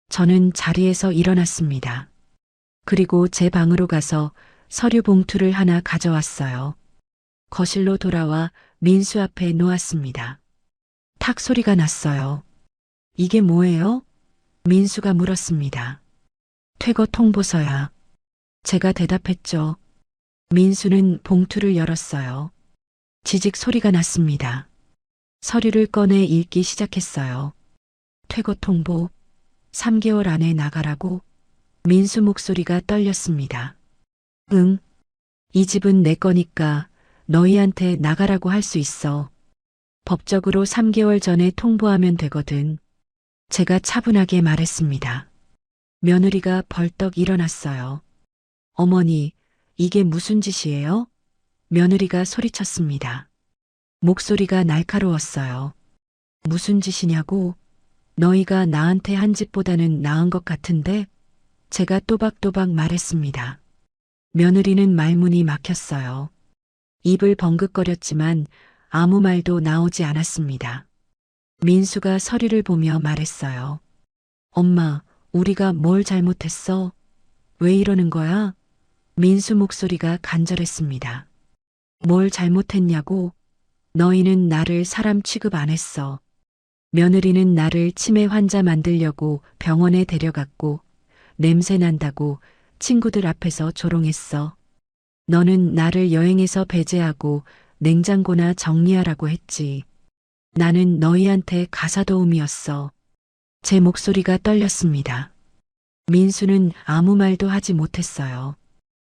저는 자리에서 일어났습니다. 그리고 제 방으로 가서 서류 봉투를 하나 가져왔어요. 거실로 돌아와 민수 앞에 놓았습니다. 탁 소리가 났어요. 이게 뭐예요? 민수가 물었습니다. 퇴거 통보서야. 제가 대답했죠. 민수는 봉투를 열었어요. 지직 소리가 났습니다. 서류를 꺼내 읽기 시작했어요. 퇴거 통보. 3개월 안에 나가라고. 민수 목소리가 떨렸습니다. 응. 이 집은 내 거니까 너희한테 나가라고 할 수 있어. 법적으로 3개월 전에 통보하면 되거든. 제가 차분하게 말했습니다. 며느리가 벌떡 일어났어요. 어머니, 이게 무슨 짓이에요? 며느리가 소리쳤습니다. 목소리가 날카로웠어요. 무슨 짓이냐고? 너희가 나한테 한 짓보다는 나은 것 같은데? 제가 또박또박 말했습니다. 며느리는 말문이 막혔어요. 입을 벙긋거렸지만 아무 말도 나오지 않았습니다. 민수가 서류를 보며 말했어요. 엄마, 우리가 뭘 잘못했어? 왜 이러는 거야? 민수 목소리가 간절했습니다. 뭘 잘못했냐고? 너희는 나를 사람 취급 안 했어. 며느리는 나를 치매 환자 만들려고 병원에 데려갔고 냄새 난다고 친구들 앞에서 조롱했어. 너는 나를 여행에서 배제하고 냉장고나 정리하라고 했지. 나는 너희한테 가사도우미였어. 제 목소리가 떨렸습니다. 민수는 아무 말도 하지 못했어요.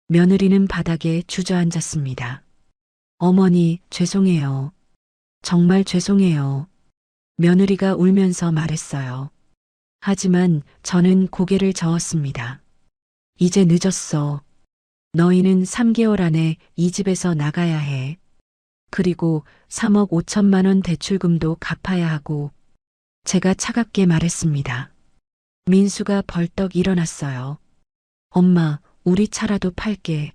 며느리는 바닥에 주저앉았습니다. 어머니, 죄송해요. 정말 죄송해요. 며느리가 울면서 말했어요. 하지만 저는 고개를 저었습니다. 이제 늦었어. 너희는 3개월 안에 이 집에서 나가야 해. 그리고 3억 5천만 원 대출금도 갚아야 하고. 제가 차갑게 말했습니다. 민수가 벌떡 일어났어요. 엄마, 우리 차라도 팔게.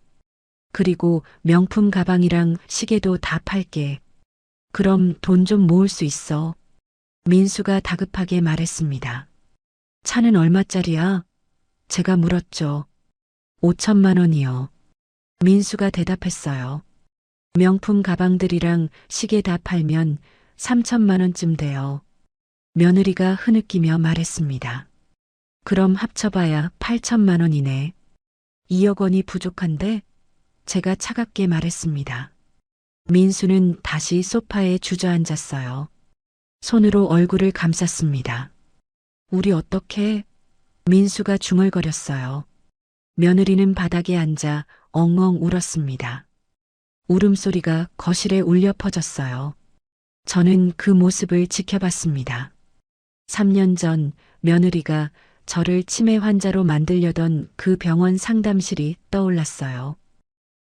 그리고 명품 가방이랑 시계도 다 팔게. 그럼 돈 좀 모을 수 있어. 민수가 다급하게 말했습니다. 차는 얼마짜리야? 제가 물었죠. 5천만 원이요. 민수가 대답했어요. 명품 가방들이랑 시계 다 팔면 3천만 원쯤 돼요. 며느리가 흐느끼며 말했습니다. 그럼 합쳐봐야 8천만 원이네. 2억 원이 부족한데? 제가 차갑게 말했습니다. 민수는 다시 소파에 주저앉았어요. 손으로 얼굴을 감쌌습니다. 우리 어떡해? 민수가 중얼거렸어요. 며느리는 바닥에 앉아 엉엉 울었습니다. 울음소리가 거실에 울려 퍼졌어요. 저는 그 모습을 지켜봤습니다. 3년 전 며느리가 저를 치매 환자로 만들려던 그 병원 상담실이 떠올랐어요.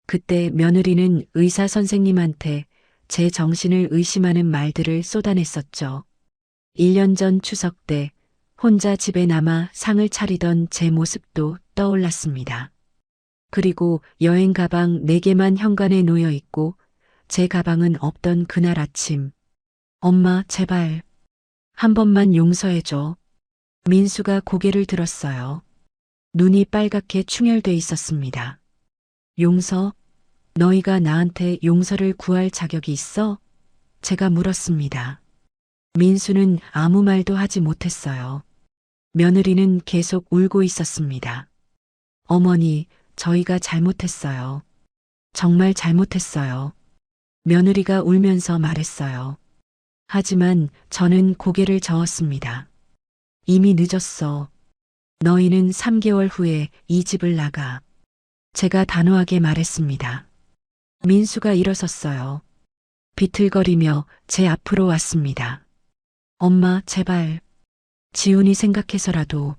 그때 며느리는 의사 선생님한테 제 정신을 의심하는 말들을 쏟아냈었죠. 1년 전 추석 때 혼자 집에 남아 상을 차리던 제 모습도 떠올랐습니다. 그리고 여행 가방 4개만 현관에 놓여 있고 제 가방은 없던 그날 아침. 엄마, 제발. 한 번만 용서해줘. 민수가 고개를 들었어요. 눈이 빨갛게 충혈돼 있었습니다. 용서? 너희가 나한테 용서를 구할 자격이 있어? 제가 물었습니다. 민수는 아무 말도 하지 못했어요. 며느리는 계속 울고 있었습니다. 어머니, 저희가 잘못했어요. 정말 잘못했어요. 며느리가 울면서 말했어요. 하지만 저는 고개를 저었습니다. 이미 늦었어. 너희는 3개월 후에 이 집을 나가. 제가 단호하게 말했습니다. 민수가 일어섰어요. 비틀거리며 제 앞으로 왔습니다. 엄마, 제발. 지훈이 생각해서라도.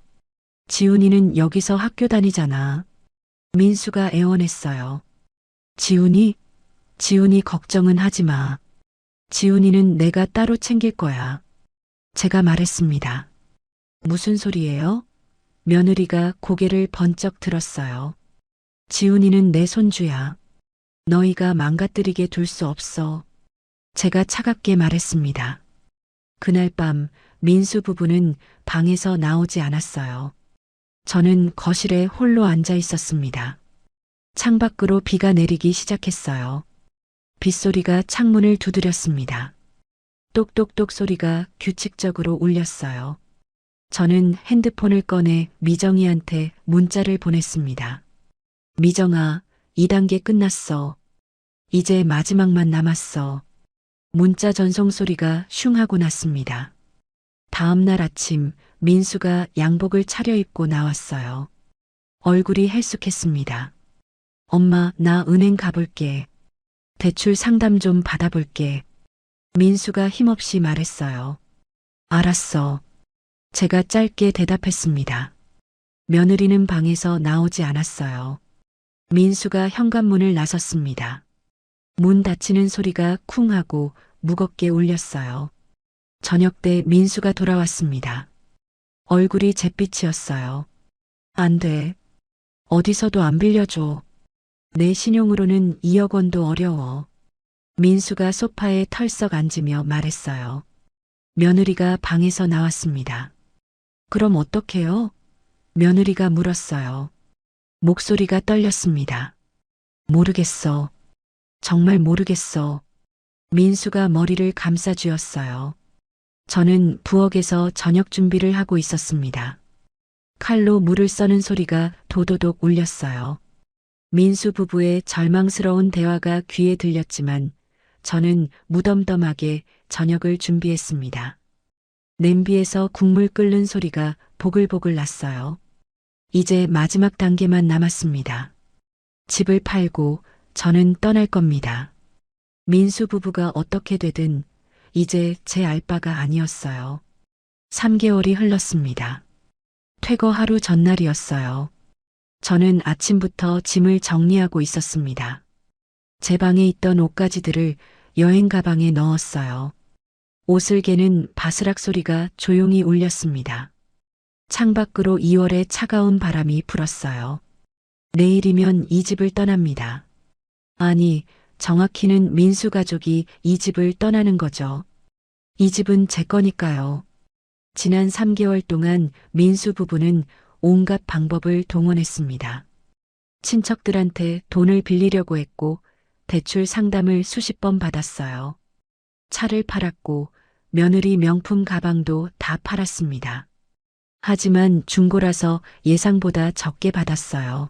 지훈이는 여기서 학교 다니잖아. 민수가 애원했어요. 지훈이? 지훈이 걱정은 하지 마. 지훈이는 내가 따로 챙길 거야. 제가 말했습니다. 무슨 소리예요? 며느리가 고개를 번쩍 들었어요. 지훈이는 내 손주야. 너희가 망가뜨리게 둘 수 없어. 제가 차갑게 말했습니다. 그날 밤 민수 부부는 방에서 나오지 않았어요. 저는 거실에 홀로 앉아 있었습니다. 창밖으로 비가 내리기 시작했어요. 빗소리가 창문을 두드렸습니다. 똑똑똑 소리가 규칙적으로 울렸어요. 저는 핸드폰을 꺼내 미정이한테 문자를 보냈습니다. 미정아, 2단계 끝났어. 이제 마지막만 남았어. 문자 전송 소리가 슝 하고 났습니다. 다음 날 아침 민수가 양복을 차려입고 나왔어요. 얼굴이 헬쑥했습니다. 엄마, 나 은행 가볼게. 대출 상담 좀 받아볼게. 민수가 힘없이 말했어요. 알았어. 제가 짧게 대답했습니다. 며느리는 방에서 나오지 않았어요. 민수가 현관문을 나섰습니다. 문 닫히는 소리가 쿵 하고 무겁게 울렸어요. 저녁 때 민수가 돌아왔습니다. 얼굴이 잿빛이었어요. 안 돼. 어디서도 안 빌려줘. 내 신용으로는 2억 원도 어려워. 민수가 소파에 털썩 앉으며 말했어요. 며느리가 방에서 나왔습니다. 그럼 어떡해요? 며느리가 물었어요. 목소리가 떨렸습니다. 모르겠어. 정말 모르겠어. 민수가 머리를 감싸쥐었어요. 저는 부엌에서 저녁 준비를 하고 있었습니다. 칼로 물을 써는 소리가 도도독 울렸어요. 민수 부부의 절망스러운 대화가 귀에 들렸지만 저는 무덤덤하게 저녁을 준비했습니다. 냄비에서 국물 끓는 소리가 보글보글 났어요. 이제 마지막 단계만 남았습니다. 집을 팔고 저는 떠날 겁니다. 민수 부부가 어떻게 되든 이제 제 알바가 아니었어요. 3개월이 흘렀습니다. 퇴거 하루 전날이었어요. 저는 아침부터 짐을 정리하고 있었습니다. 제 방에 있던 옷가지들을 여행 가방에 넣었어요. 옷을 개는 바스락 소리가 조용히 울렸습니다. 창밖으로 2월의 차가운 바람이 불었어요. 내일이면 이 집을 떠납니다. 아니, 정확히는 민수 가족이 이 집을 떠나는 거죠. 이 집은 제 거니까요. 지난 3개월 동안 민수 부부는 온갖 방법을 동원했습니다. 친척들한테 돈을 빌리려고 했고 대출 상담을 수십 번 받았어요. 차를 팔았고 며느리 명품 가방도 다 팔았습니다. 하지만 중고라서 예상보다 적게 받았어요.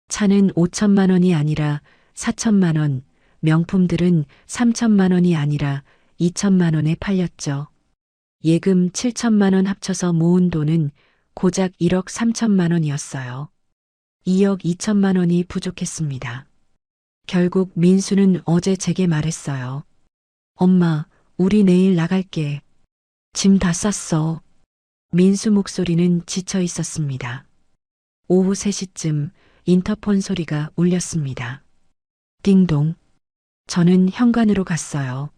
차는 5천만 원이 아니라 4천만 원, 명품들은 3천만 원이 아니라 2천만 원에 팔렸죠. 예금 7천만 원 합쳐서 모은 돈은 고작 1억 3천만 원이었어요. 2억 2천만 원이 부족했습니다. 결국 민수는 어제 제게 말했어요. 엄마, 우리 내일 나갈게. 짐 다 쌌어. 민수 목소리는 지쳐 있었습니다. 오후 3시쯤 인터폰 소리가 울렸습니다. 띵동. 저는 현관으로 갔어요.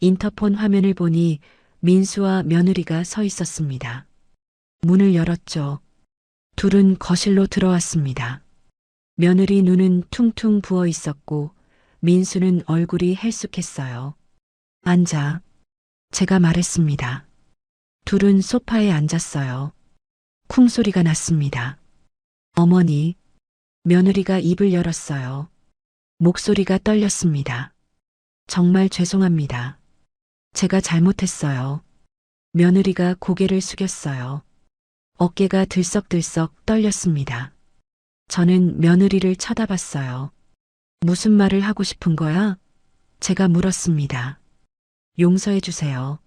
인터폰 화면을 보니 민수와 며느리가 서 있었습니다. 문을 열었죠. 둘은 거실로 들어왔습니다. 며느리 눈은 퉁퉁 부어 있었고 민수는 얼굴이 헬쑥했어요. 앉아. 제가 말했습니다. 둘은 소파에 앉았어요. 쿵 소리가 났습니다. 어머니. 며느리가 입을 열었어요. 목소리가 떨렸습니다. 정말 죄송합니다. 제가 잘못했어요. 며느리가 고개를 숙였어요. 어깨가 들썩들썩 떨렸습니다. 저는 며느리를 쳐다봤어요. 무슨 말을 하고 싶은 거야? 제가 물었습니다. 용서해 주세요.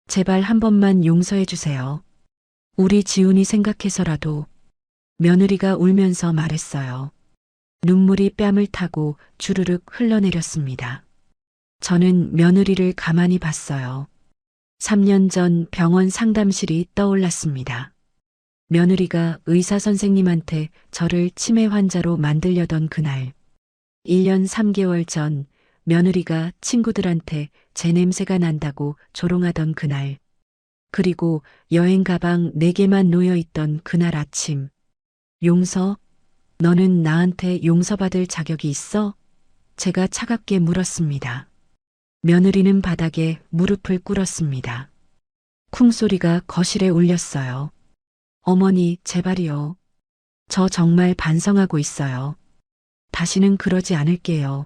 제발 한 번만 용서해 주세요. 우리 지훈이 생각해서라도. 며느리가 울면서 말했어요. 눈물이 뺨을 타고 주르륵 흘러내렸습니다. 저는 며느리를 가만히 봤어요. 3년 전 병원 상담실이 떠올랐습니다. 며느리가 의사 선생님한테 저를 치매 환자로 만들려던 그날. 1년 3개월 전 며느리가 친구들한테 제 냄새가 난다고 조롱하던 그날. 그리고 여행 가방 4개만 놓여있던 그날 아침. 용서? 너는 나한테 용서받을 자격이 있어? 제가 차갑게 물었습니다. 며느리는 바닥에 무릎을 꿇었습니다. 쿵 소리가 거실에 울렸어요. 어머니, 제발이요. 저 정말 반성하고 있어요. 다시는 그러지 않을게요.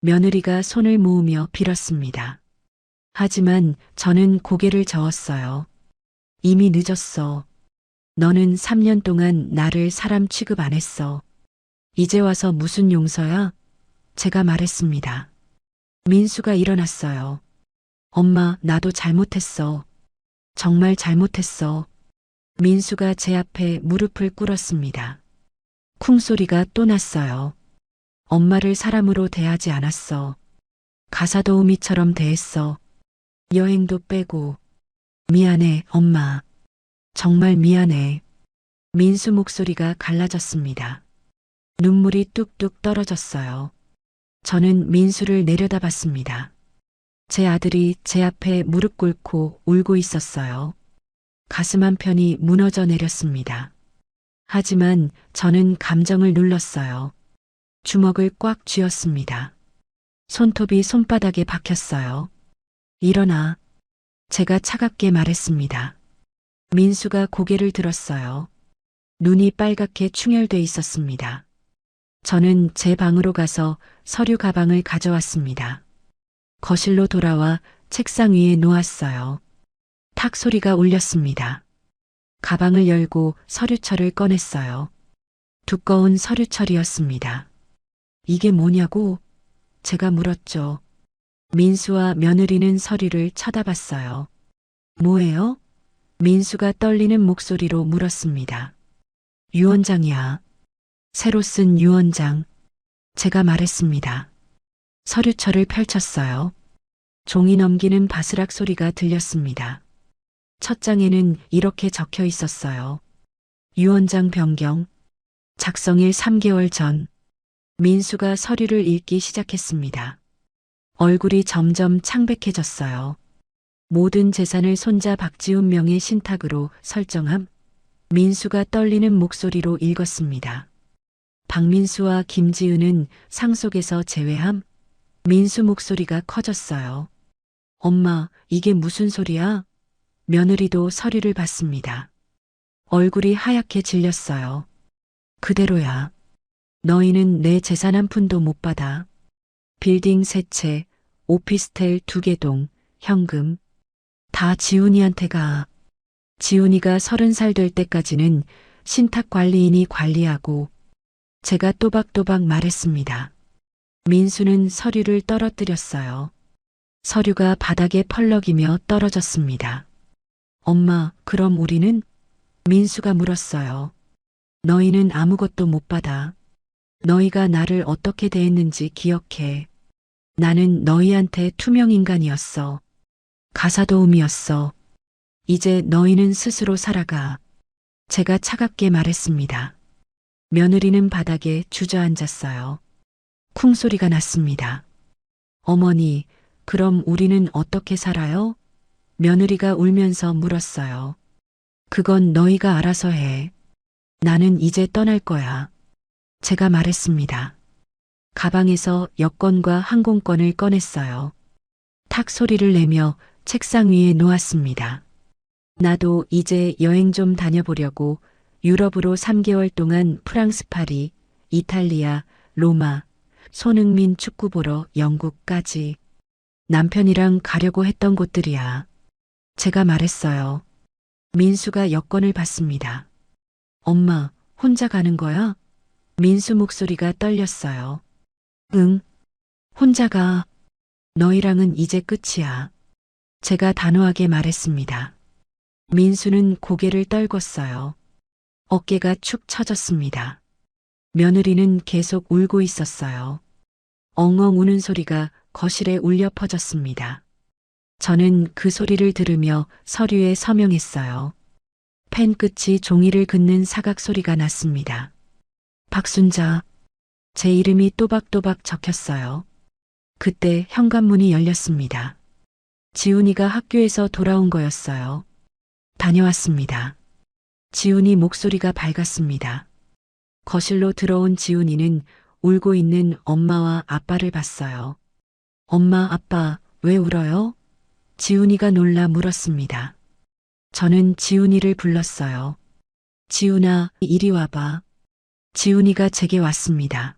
며느리가 손을 모으며 빌었습니다. 하지만 저는 고개를 저었어요. 이미 늦었어. 너는 3년 동안 나를 사람 취급 안 했어. 이제 와서 무슨 용서야? 제가 말했습니다. 민수가 일어났어요. 엄마, 나도 잘못했어. 정말 잘못했어. 민수가 제 앞에 무릎을 꿇었습니다. 쿵 소리가 또 났어요. 엄마를 사람으로 대하지 않았어. 가사도우미처럼 대했어. 여행도 빼고. 미안해, 엄마. 정말 미안해. 민수 목소리가 갈라졌습니다. 눈물이 뚝뚝 떨어졌어요. 저는 민수를 내려다봤습니다. 제 아들이 제 앞에 무릎 꿇고 울고 있었어요. 가슴 한편이 무너져 내렸습니다. 하지만 저는 감정을 눌렀어요. 주먹을 꽉 쥐었습니다. 손톱이 손바닥에 박혔어요. 일어나. 제가 차갑게 말했습니다. 민수가 고개를 들었어요. 눈이 빨갛게 충혈돼 있었습니다. 저는 제 방으로 가서 서류 가방을 가져왔습니다. 거실로 돌아와 책상 위에 놓았어요. 탁 소리가 울렸습니다. 가방을 열고 서류철을 꺼냈어요. 두꺼운 서류철이었습니다. 이게 뭐냐고? 제가 물었죠. 민수와 며느리는 서류를 쳐다봤어요. 뭐예요? 민수가 떨리는 목소리로 물었습니다. 유언장이야. 새로 쓴 유언장. 제가 말했습니다. 서류철을 펼쳤어요. 종이 넘기는 바스락 소리가 들렸습니다. 첫 장에는 이렇게 적혀 있었어요. 유언장 변경. 작성일 3개월 전, 민수가 서류를 읽기 시작했습니다. 얼굴이 점점 창백해졌어요. 모든 재산을 손자 박지훈 명의 신탁으로 설정함. 민수가 떨리는 목소리로 읽었습니다. 박민수와 김지은은 상속에서 제외함. 민수 목소리가 커졌어요. 엄마, 이게 무슨 소리야? 며느리도 서류를 봤습니다. 얼굴이 하얗게 질렸어요. 그대로야. 너희는 내 재산 한 푼도 못 받아. 빌딩 3채, 오피스텔 2개 동, 현금. 다 지훈이한테 가. 지훈이가 30살 될 때까지는 신탁관리인이 관리하고. 제가 또박또박 말했습니다. 민수는 서류를 떨어뜨렸어요. 서류가 바닥에 펄럭이며 떨어졌습니다. 엄마, 그럼 우리는? 민수가 물었어요. 너희는 아무것도 못 받아. 너희가 나를 어떻게 대했는지 기억해. 나는 너희한테 투명인간이었어. 가사도우미였어. 이제 너희는 스스로 살아가. 제가 차갑게 말했습니다. 며느리는 바닥에 주저앉았어요. 쿵 소리가 났습니다. 어머니, 그럼 우리는 어떻게 살아요? 며느리가 울면서 물었어요. 그건 너희가 알아서 해. 나는 이제 떠날 거야. 제가 말했습니다. 가방에서 여권과 항공권을 꺼냈어요. 탁 소리를 내며 책상 위에 놓았습니다. 나도 이제 여행 좀 다녀보려고 유럽으로 3개월 동안 프랑스 파리, 이탈리아, 로마, 손흥민 축구 보러 영국까지 남편이랑 가려고 했던 곳들이야. 제가 말했어요. 민수가 여권을 받습니다. 엄마, 혼자 가는 거야? 민수 목소리가 떨렸어요. 응, 혼자 가. 너희랑은 이제 끝이야. 제가 단호하게 말했습니다. 민수는 고개를 떨궜어요. 어깨가 축 처졌습니다. 며느리는 계속 울고 있었어요. 엉엉 우는 소리가 거실에 울려 퍼졌습니다. 저는 그 소리를 들으며 서류에 서명했어요. 펜 끝이 종이를 긋는 사각 소리가 났습니다. 박순자. 제 이름이 또박또박 적혔어요. 그때 현관문이 열렸습니다. 지훈이가 학교에서 돌아온 거였어요. 다녀왔습니다. 지훈이 목소리가 밝았습니다. 거실로 들어온 지훈이는 울고 있는 엄마와 아빠를 봤어요. 엄마, 아빠, 왜 울어요? 지훈이가 놀라 물었습니다. 저는 지훈이를 불렀어요. 지훈아, 이리 와봐. 지훈이가 제게 왔습니다.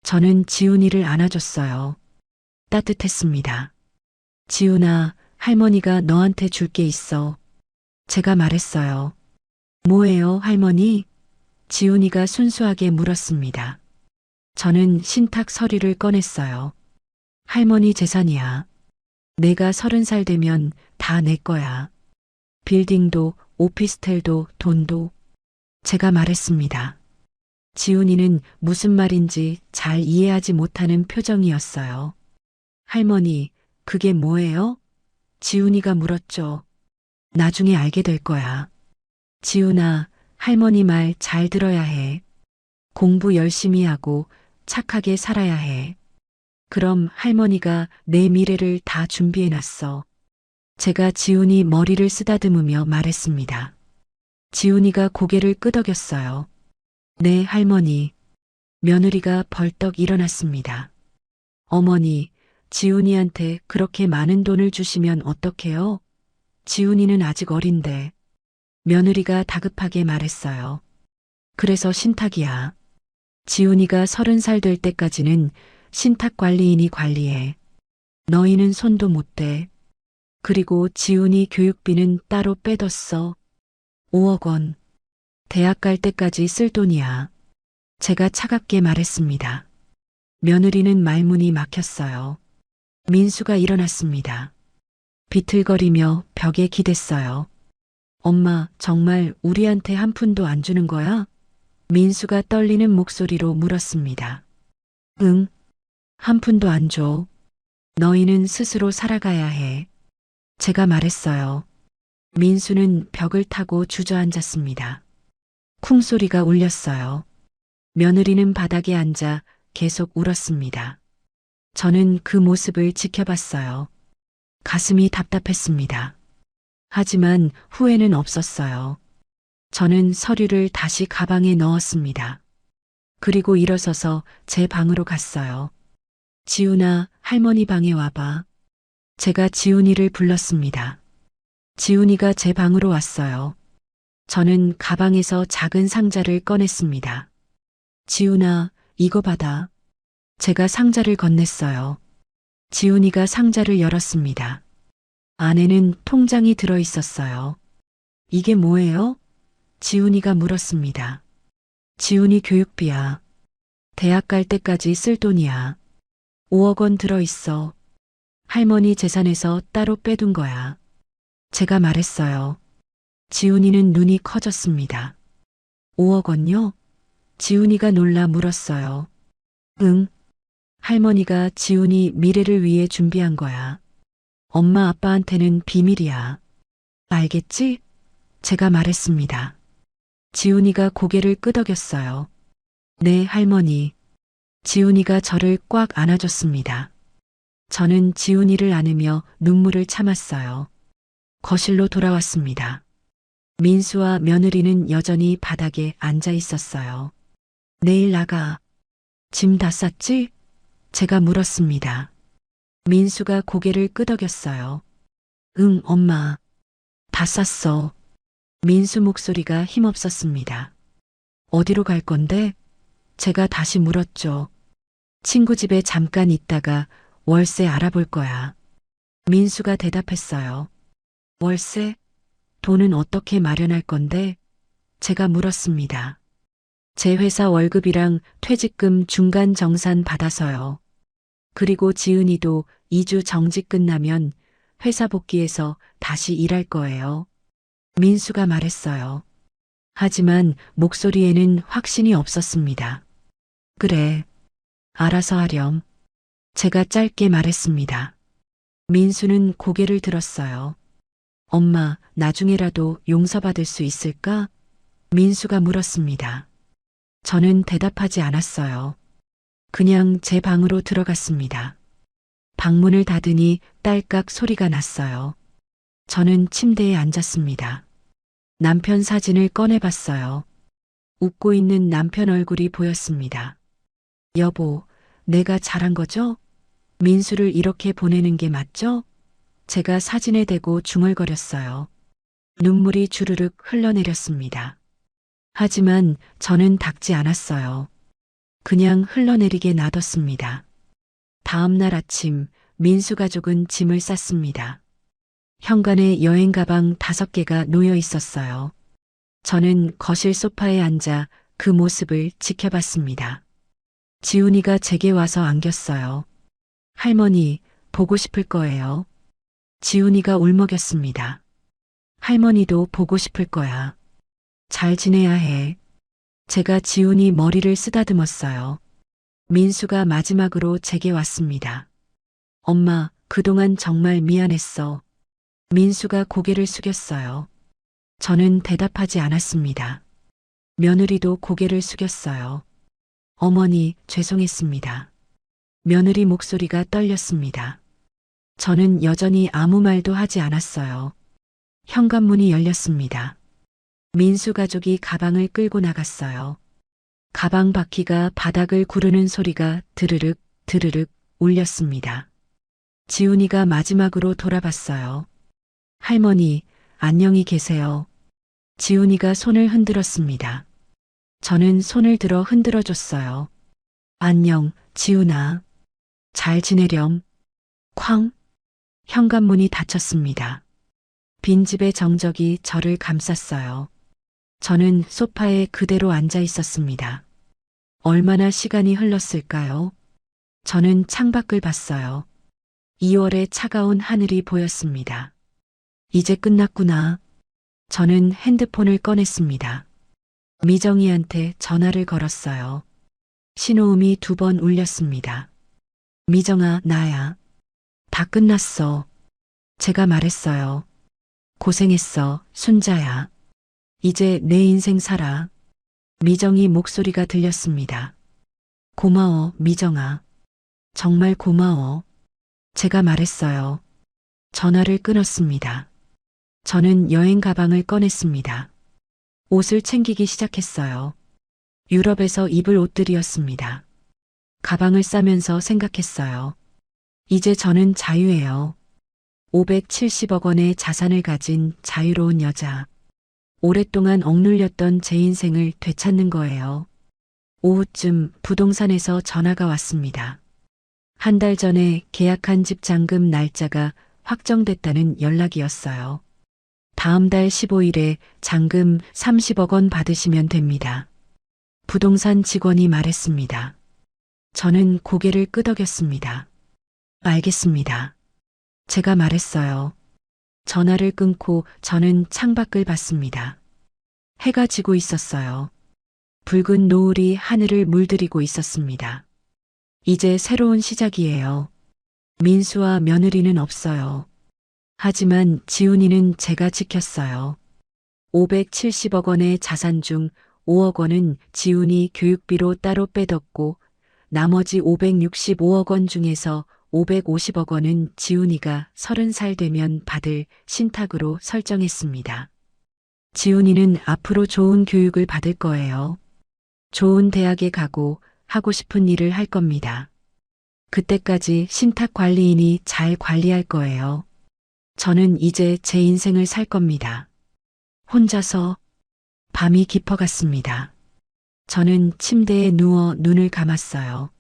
저는 지훈이를 안아줬어요. 따뜻했습니다. 지훈아, 할머니가 너한테 줄 게 있어. 제가 말했어요. 뭐예요, 할머니? 지훈이가 순수하게 물었습니다. 저는 신탁 서류를 꺼냈어요. 할머니 재산이야. 내가 30살 되면 다 내 거야. 빌딩도, 오피스텔도, 돈도. 제가 말했습니다. 지훈이는 무슨 말인지 잘 이해하지 못하는 표정이었어요. 할머니, 그게 뭐예요? 지훈이가 물었죠. 나중에 알게 될 거야. 지훈아, 할머니 말 잘 들어야 해. 공부 열심히 하고 착하게 살아야 해. 그럼 할머니가 내 미래를 다 준비해놨어. 제가 지훈이 머리를 쓰다듬으며 말했습니다. 지훈이가 고개를 끄덕였어요. 네, 할머니. 며느리가 벌떡 일어났습니다. 어머니, 지훈이한테 그렇게 많은 돈을 주시면 어떡해요? 지훈이는 아직 어린데. 며느리가 다급하게 말했어요. 그래서 신탁이야. 지훈이가 30살 될 때까지는 신탁관리인이 관리해. 너희는 손도 못 대. 그리고 지훈이 교육비는 따로 빼뒀어. 5억 원. 대학 갈 때까지 쓸 돈이야. 제가 차갑게 말했습니다. 며느리는 말문이 막혔어요. 민수가 일어났습니다. 비틀거리며 벽에 기댔어요. 엄마, 정말 우리한테 한 푼도 안 주는 거야? 민수가 떨리는 목소리로 물었습니다. 응, 한 푼도 안 줘. 너희는 스스로 살아가야 해. 제가 말했어요. 민수는 벽을 타고 주저앉았습니다. 쿵 소리가 울렸어요. 며느리는 바닥에 앉아 계속 울었습니다. 저는 그 모습을 지켜봤어요. 가슴이 답답했습니다. 하지만 후회는 없었어요. 저는 서류를 다시 가방에 넣었습니다. 그리고 일어서서 제 방으로 갔어요. 지훈아, 할머니 방에 와봐. 제가 지훈이를 불렀습니다. 지훈이가 제 방으로 왔어요. 저는 가방에서 작은 상자를 꺼냈습니다. 지훈아, 이거 받아. 제가 상자를 건넸어요. 지훈이가 상자를 열었습니다. 안에는 통장이 들어 있었어요. 이게 뭐예요? 지훈이가 물었습니다. 지훈이 교육비야. 대학 갈 때까지 쓸 돈이야. 5억 원 들어 있어. 할머니 재산에서 따로 빼둔 거야. 제가 말했어요. 지훈이는 눈이 커졌습니다. 5억 원요? 지훈이가 놀라 물었어요. 응. 할머니가 지훈이 미래를 위해 준비한 거야. 엄마 아빠한테는 비밀이야. 알겠지? 제가 말했습니다. 지훈이가 고개를 끄덕였어요. 네, 할머니. 지훈이가 저를 꽉 안아줬습니다. 저는 지훈이를 안으며 눈물을 참았어요. 거실로 돌아왔습니다. 민수와 며느리는 여전히 바닥에 앉아 있었어요. 내일 나가. 짐 다 쌌지? 제가 물었습니다. 민수가 고개를 끄덕였어요. 응, 엄마. 다 쌌어. 민수 목소리가 힘없었습니다. 어디로 갈 건데? 제가 다시 물었죠. 친구 집에 잠깐 있다가 월세 알아볼 거야. 민수가 대답했어요. 월세? 돈은 어떻게 마련할 건데? 제가 물었습니다. 제 회사 월급이랑 퇴직금 중간 정산 받아서요. 그리고 지은이도 2주 정직 끝나면 회사 복귀해서 다시 일할 거예요. 민수가 말했어요. 하지만 목소리에는 확신이 없었습니다. 그래. 알아서 하렴. 제가 짧게 말했습니다. 민수는 고개를 들었어요. 엄마, 나중에라도 용서받을 수 있을까? 민수가 물었습니다. 저는 대답하지 않았어요. 그냥 제 방으로 들어갔습니다. 방문을 닫으니 딸깍 소리가 났어요. 저는 침대에 앉았습니다. 남편 사진을 꺼내봤어요. 웃고 있는 남편 얼굴이 보였습니다. 여보, 내가 잘한 거죠? 민수를 이렇게 보내는 게 맞죠? 제가 사진에 대고 중얼거렸어요. 눈물이 주르륵 흘러내렸습니다. 하지만 저는 닦지 않았어요. 그냥 흘러내리게 놔뒀습니다. 다음 날 아침 민수 가족은 짐을 쌌습니다. 현관에 여행 가방 5개가 놓여 있었어요. 저는 거실 소파에 앉아 그 모습을 지켜봤습니다. 지훈이가 제게 와서 안겼어요. 할머니, 보고 싶을 거예요. 지훈이가 울먹였습니다. 할머니도 보고 싶을 거야. 잘 지내야 해. 제가 지훈이 머리를 쓰다듬었어요. 민수가 마지막으로 제게 왔습니다. 엄마, 그동안 정말 미안했어. 민수가 고개를 숙였어요. 저는 대답하지 않았습니다. 며느리도 고개를 숙였어요. 어머니, 죄송했습니다. 며느리 목소리가 떨렸습니다. 저는 여전히 아무 말도 하지 않았어요. 현관문이 열렸습니다. 민수 가족이 가방을 끌고 나갔어요. 가방 바퀴가 바닥을 구르는 소리가 드르륵 드르륵 울렸습니다. 지훈이가 마지막으로 돌아봤어요. 할머니, 안녕히 계세요. 지훈이가 손을 흔들었습니다. 저는 손을 들어 흔들어줬어요. 안녕, 지훈아. 잘 지내렴. 쾅. 현관문이 닫혔습니다. 빈집의 정적이 저를 감쌌어요. 저는 소파에 그대로 앉아 있었습니다. 얼마나 시간이 흘렀을까요? 저는 창밖을 봤어요. 2월의 차가운 하늘이 보였습니다. 이제 끝났구나. 저는 핸드폰을 꺼냈습니다. 미정이한테 전화를 걸었어요. 신호음이 2번 울렸습니다. 미정아, 나야. 다 끝났어. 제가 말했어요. 고생했어, 순자야. 이제 내 인생 살아. 미정이 목소리가 들렸습니다. 고마워, 미정아. 정말 고마워. 제가 말했어요. 전화를 끊었습니다. 저는 여행 가방을 꺼냈습니다. 옷을 챙기기 시작했어요. 유럽에서 입을 옷들이었습니다. 가방을 싸면서 생각했어요. 이제 저는 자유예요. 570억 원의 자산을 가진 자유로운 여자. 오랫동안 억눌렸던 제 인생을 되찾는 거예요. 오후쯤 부동산에서 전화가 왔습니다. 한 달 전에 계약한 집 잔금 날짜가 확정됐다는 연락이었어요. 다음 달 15일에 잔금 30억 원 받으시면 됩니다. 부동산 직원이 말했습니다. 저는 고개를 끄덕였습니다. 알겠습니다. 제가 말했어요. 전화를 끊고 저는 창밖을 봤습니다. 해가 지고 있었어요. 붉은 노을이 하늘을 물들이고 있었습니다. 이제 새로운 시작이에요. 민수와 며느리는 없어요. 하지만 지훈이는 제가 지켰어요. 570억 원의 자산 중 5억 원은 지훈이 교육비로 따로 빼뒀고 나머지 565억 원 중에서 550억 원은 지훈이가 30살 되면 받을 신탁으로 설정했습니다. 지훈이는 앞으로 좋은 교육을 받을 거예요. 좋은 대학에 가고 하고 싶은 일을 할 겁니다. 그때까지 신탁 관리인이 잘 관리할 거예요. 저는 이제 제 인생을 살 겁니다. 혼자서 밤이 깊어갔습니다. 저는 침대에 누워 눈을 감았어요.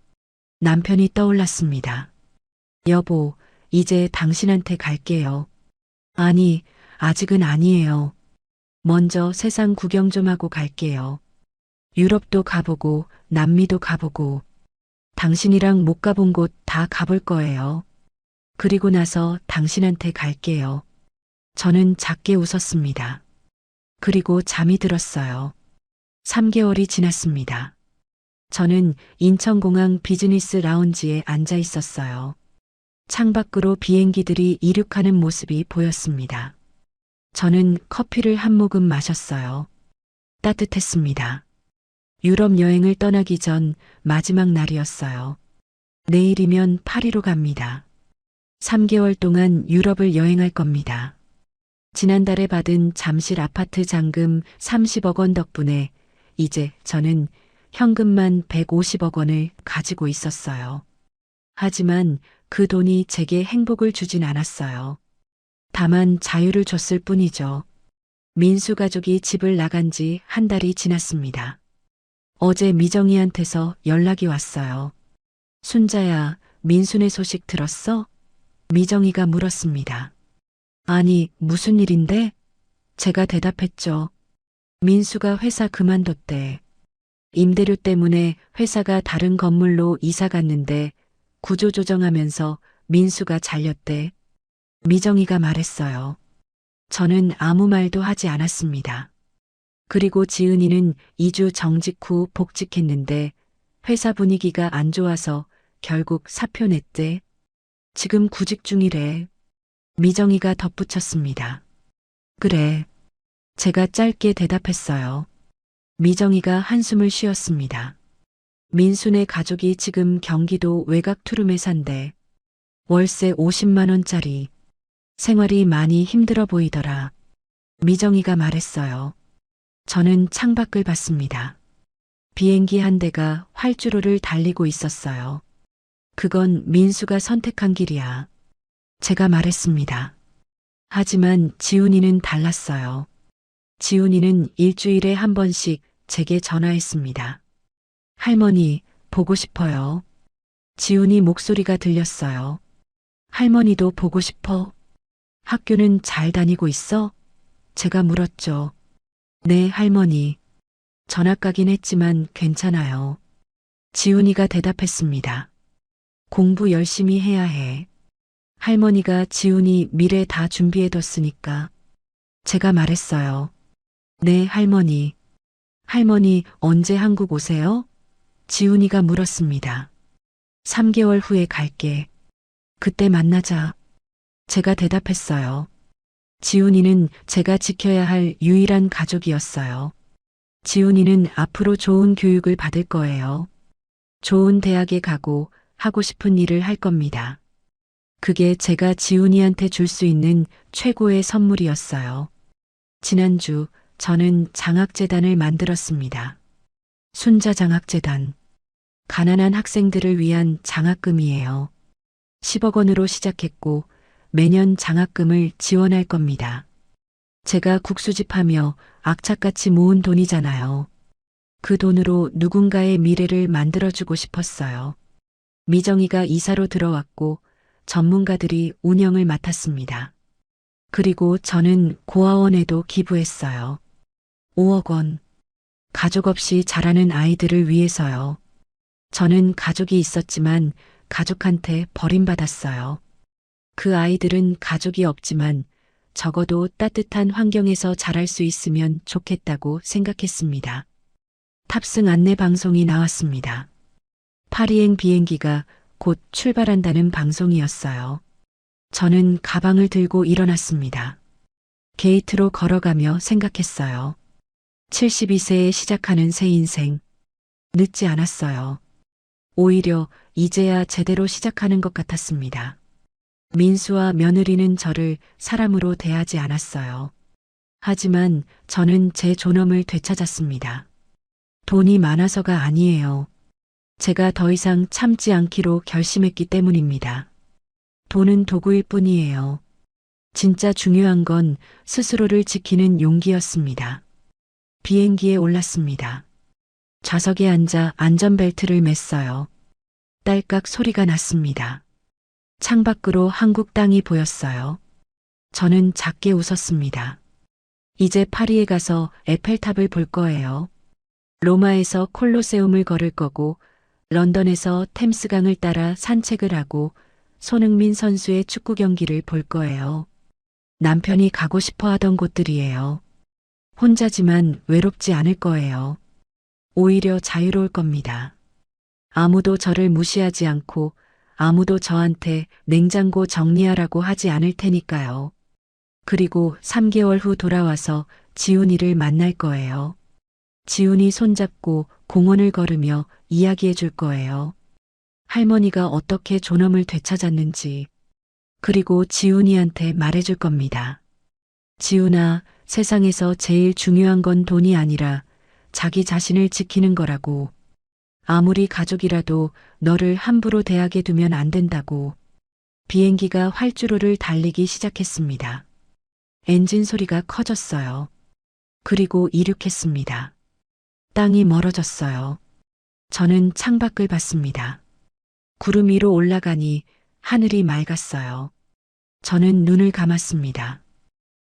남편이 떠올랐습니다. 여보, 이제 당신한테 갈게요. 아니, 아직은 아니에요. 먼저 세상 구경 좀 하고 갈게요. 유럽도 가보고 남미도 가보고 당신이랑 못 가본 곳 다 가볼 거예요. 그리고 나서 당신한테 갈게요. 저는 작게 웃었습니다. 그리고 잠이 들었어요. 3개월이 지났습니다. 저는 인천공항 비즈니스 라운지에 앉아 있었어요. 창밖으로 비행기들이 이륙하는 모습이 보였습니다. 저는 커피를 한 모금 마셨어요. 따뜻했습니다. 유럽 여행을 떠나기 전 마지막 날이었어요. 내일이면 파리로 갑니다. 3개월 동안 유럽을 여행할 겁니다. 지난달에 받은 잠실 아파트 잔금 30억 원 덕분에 이제 저는 현금만 150억 원을 가지고 있었어요. 하지만 그 돈이 제게 행복을 주진 않았어요. 다만 자유를 줬을 뿐이죠. 민수 가족이 집을 나간 지 한 달이 지났습니다. 어제 미정이한테서 연락이 왔어요. 순자야, 민수네 소식 들었어? 미정이가 물었습니다. 아니, 무슨 일인데? 제가 대답했죠. 민수가 회사 그만뒀대. 임대료 때문에 회사가 다른 건물로 이사 갔는데 구조조정하면서 민수가 잘렸대. 미정이가 말했어요. 저는 아무 말도 하지 않았습니다. 그리고 지은이는 2주 정직 후 복직했는데 회사 분위기가 안 좋아서 결국 사표 냈대. 지금 구직 중이래. 미정이가 덧붙였습니다. 그래. 제가 짧게 대답했어요. 미정이가 한숨을 쉬었습니다. 민수네 가족이 지금 경기도 외곽 투룸에 산대. 월세 50만 원짜리. 생활이 많이 힘들어 보이더라. 미정이가 말했어요. 저는 창밖을 봤습니다. 비행기 한 대가 활주로를 달리고 있었어요. 그건 민수가 선택한 길이야. 제가 말했습니다. 하지만 지훈이는 달랐어요. 지훈이는 일주일에 한 번씩 제게 전화했습니다. 할머니, 보고 싶어요. 지훈이 목소리가 들렸어요. 할머니도 보고 싶어? 학교는 잘 다니고 있어? 제가 물었죠. 네, 할머니. 전학 가긴 했지만 괜찮아요. 지훈이가 대답했습니다. 공부 열심히 해야 해. 할머니가 지훈이 미래 다 준비해뒀으니까. 제가 말했어요. 네, 할머니. 할머니 언제 한국 오세요? 지훈이가 물었습니다. 3개월 후에 갈게. 그때 만나자. 제가 대답했어요. 지훈이는 제가 지켜야 할 유일한 가족이었어요. 지훈이는 앞으로 좋은 교육을 받을 거예요. 좋은 대학에 가고 하고 싶은 일을 할 겁니다. 그게 제가 지훈이한테 줄 수 있는 최고의 선물이었어요. 지난주 저는 장학재단을 만들었습니다. 순자장학재단. 가난한 학생들을 위한 장학금이에요. 10억 원으로 시작했고 매년 장학금을 지원할 겁니다. 제가 국수집하며 악착같이 모은 돈이잖아요. 그 돈으로 누군가의 미래를 만들어주고 싶었어요. 미정이가 이사로 들어왔고 전문가들이 운영을 맡았습니다. 그리고 저는 고아원에도 기부했어요. 5억 원. 가족 없이 자라는 아이들을 위해서요. 저는 가족이 있었지만 가족한테 버림받았어요. 그 아이들은 가족이 없지만 적어도 따뜻한 환경에서 자랄 수 있으면 좋겠다고 생각했습니다. 탑승 안내 방송이 나왔습니다. 파리행 비행기가 곧 출발한다는 방송이었어요. 저는 가방을 들고 일어났습니다. 게이트로 걸어가며 생각했어요. 72세에 시작하는 새 인생. 늦지 않았어요. 오히려 이제야 제대로 시작하는 것 같았습니다. 민수와 며느리는 저를 사람으로 대하지 않았어요. 하지만 저는 제 존엄을 되찾았습니다. 돈이 많아서가 아니에요. 제가 더 이상 참지 않기로 결심했기 때문입니다. 돈은 도구일 뿐이에요. 진짜 중요한 건 스스로를 지키는 용기였습니다. 비행기에 올랐습니다. 좌석에 앉아 안전벨트를 맸어요. 딸깍 소리가 났습니다. 창밖으로 한국 땅이 보였어요. 저는 작게 웃었습니다. 이제 파리에 가서 에펠탑을 볼 거예요. 로마에서 콜로세움을 걸을 거고 런던에서 템스강을 따라 산책을 하고 손흥민 선수의 축구 경기를 볼 거예요. 남편이 가고 싶어 하던 곳들이에요. 혼자지만 외롭지 않을 거예요. 오히려 자유로울 겁니다. 아무도 저를 무시하지 않고 아무도 저한테 냉장고 정리하라고 하지 않을 테니까요. 그리고 3개월 후 돌아와서 지훈이를 만날 거예요. 지훈이 손잡고 공원을 걸으며 이야기해 줄 거예요. 할머니가 어떻게 존엄을 되찾았는지, 그리고 지훈이한테 말해 줄 겁니다. 지훈아, 세상에서 제일 중요한 건 돈이 아니라 자기 자신을 지키는 거라고. 아무리 가족이라도 너를 함부로 대하게 두면 안 된다고. 비행기가 활주로를 달리기 시작했습니다. 엔진 소리가 커졌어요. 그리고 이륙했습니다. 땅이 멀어졌어요. 저는 창밖을 봤습니다. 구름 위로 올라가니 하늘이 맑았어요. 저는 눈을 감았습니다.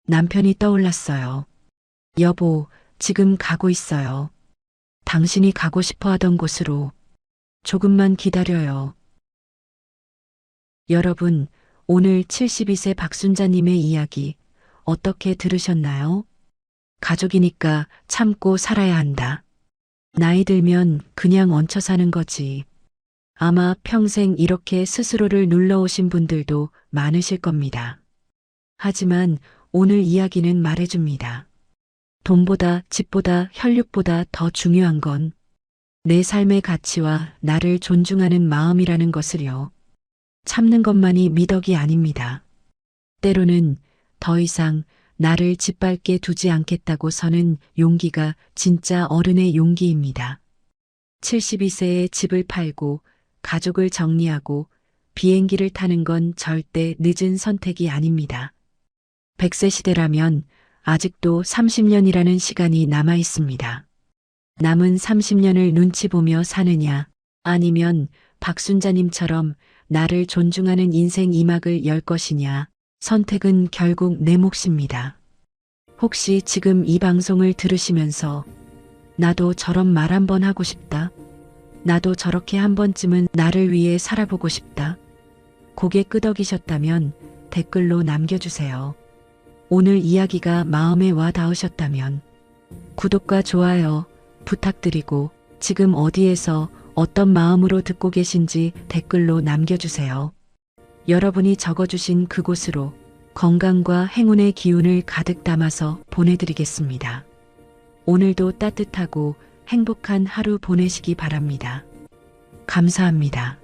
남편이 떠올랐어요. 여보, 지금 가고 있어요. 당신이 가고 싶어 하던 곳으로. 조금만 기다려요. 여러분, 오늘 72세 박순자님의 이야기 어떻게 들으셨나요? 가족이니까 참고 살아야 한다. 나이 들면 그냥 얹혀 사는 거지. 아마 평생 이렇게 스스로를 눌러오신 분들도 많으실 겁니다. 하지만 오늘 이야기는 말해줍니다. 돈보다 집보다 혈육보다 더 중요한 건 내 삶의 가치와 나를 존중하는 마음이라는 것을요. 참는 것만이 미덕이 아닙니다. 때로는 더 이상 나를 짓밟게 두지 않겠다고 서는 용기가 진짜 어른의 용기입니다. 72세에 집을 팔고 가족을 정리하고 비행기를 타는 건 절대 늦은 선택이 아닙니다. 100세 시대라면 아직도 30년이라는 시간이 남아 있습니다. 남은 30년을 눈치 보며 사느냐, 아니면 박순자님처럼 나를 존중하는 인생 2막을 열 것이냐, 선택은 결국 내 몫입니다. 혹시 지금 이 방송을 들으시면서 나도 저런 말 한번 하고 싶다. 나도 저렇게 한 번쯤은 나를 위해 살아보고 싶다. 고개 끄덕이셨다면 댓글로 남겨주세요. 오늘 이야기가 마음에 와 닿으셨다면 구독과 좋아요 부탁드리고 지금 어디에서 어떤 마음으로 듣고 계신지 댓글로 남겨주세요. 여러분이 적어주신 그곳으로 건강과 행운의 기운을 가득 담아서 보내드리겠습니다. 오늘도 따뜻하고 행복한 하루 보내시기 바랍니다. 감사합니다.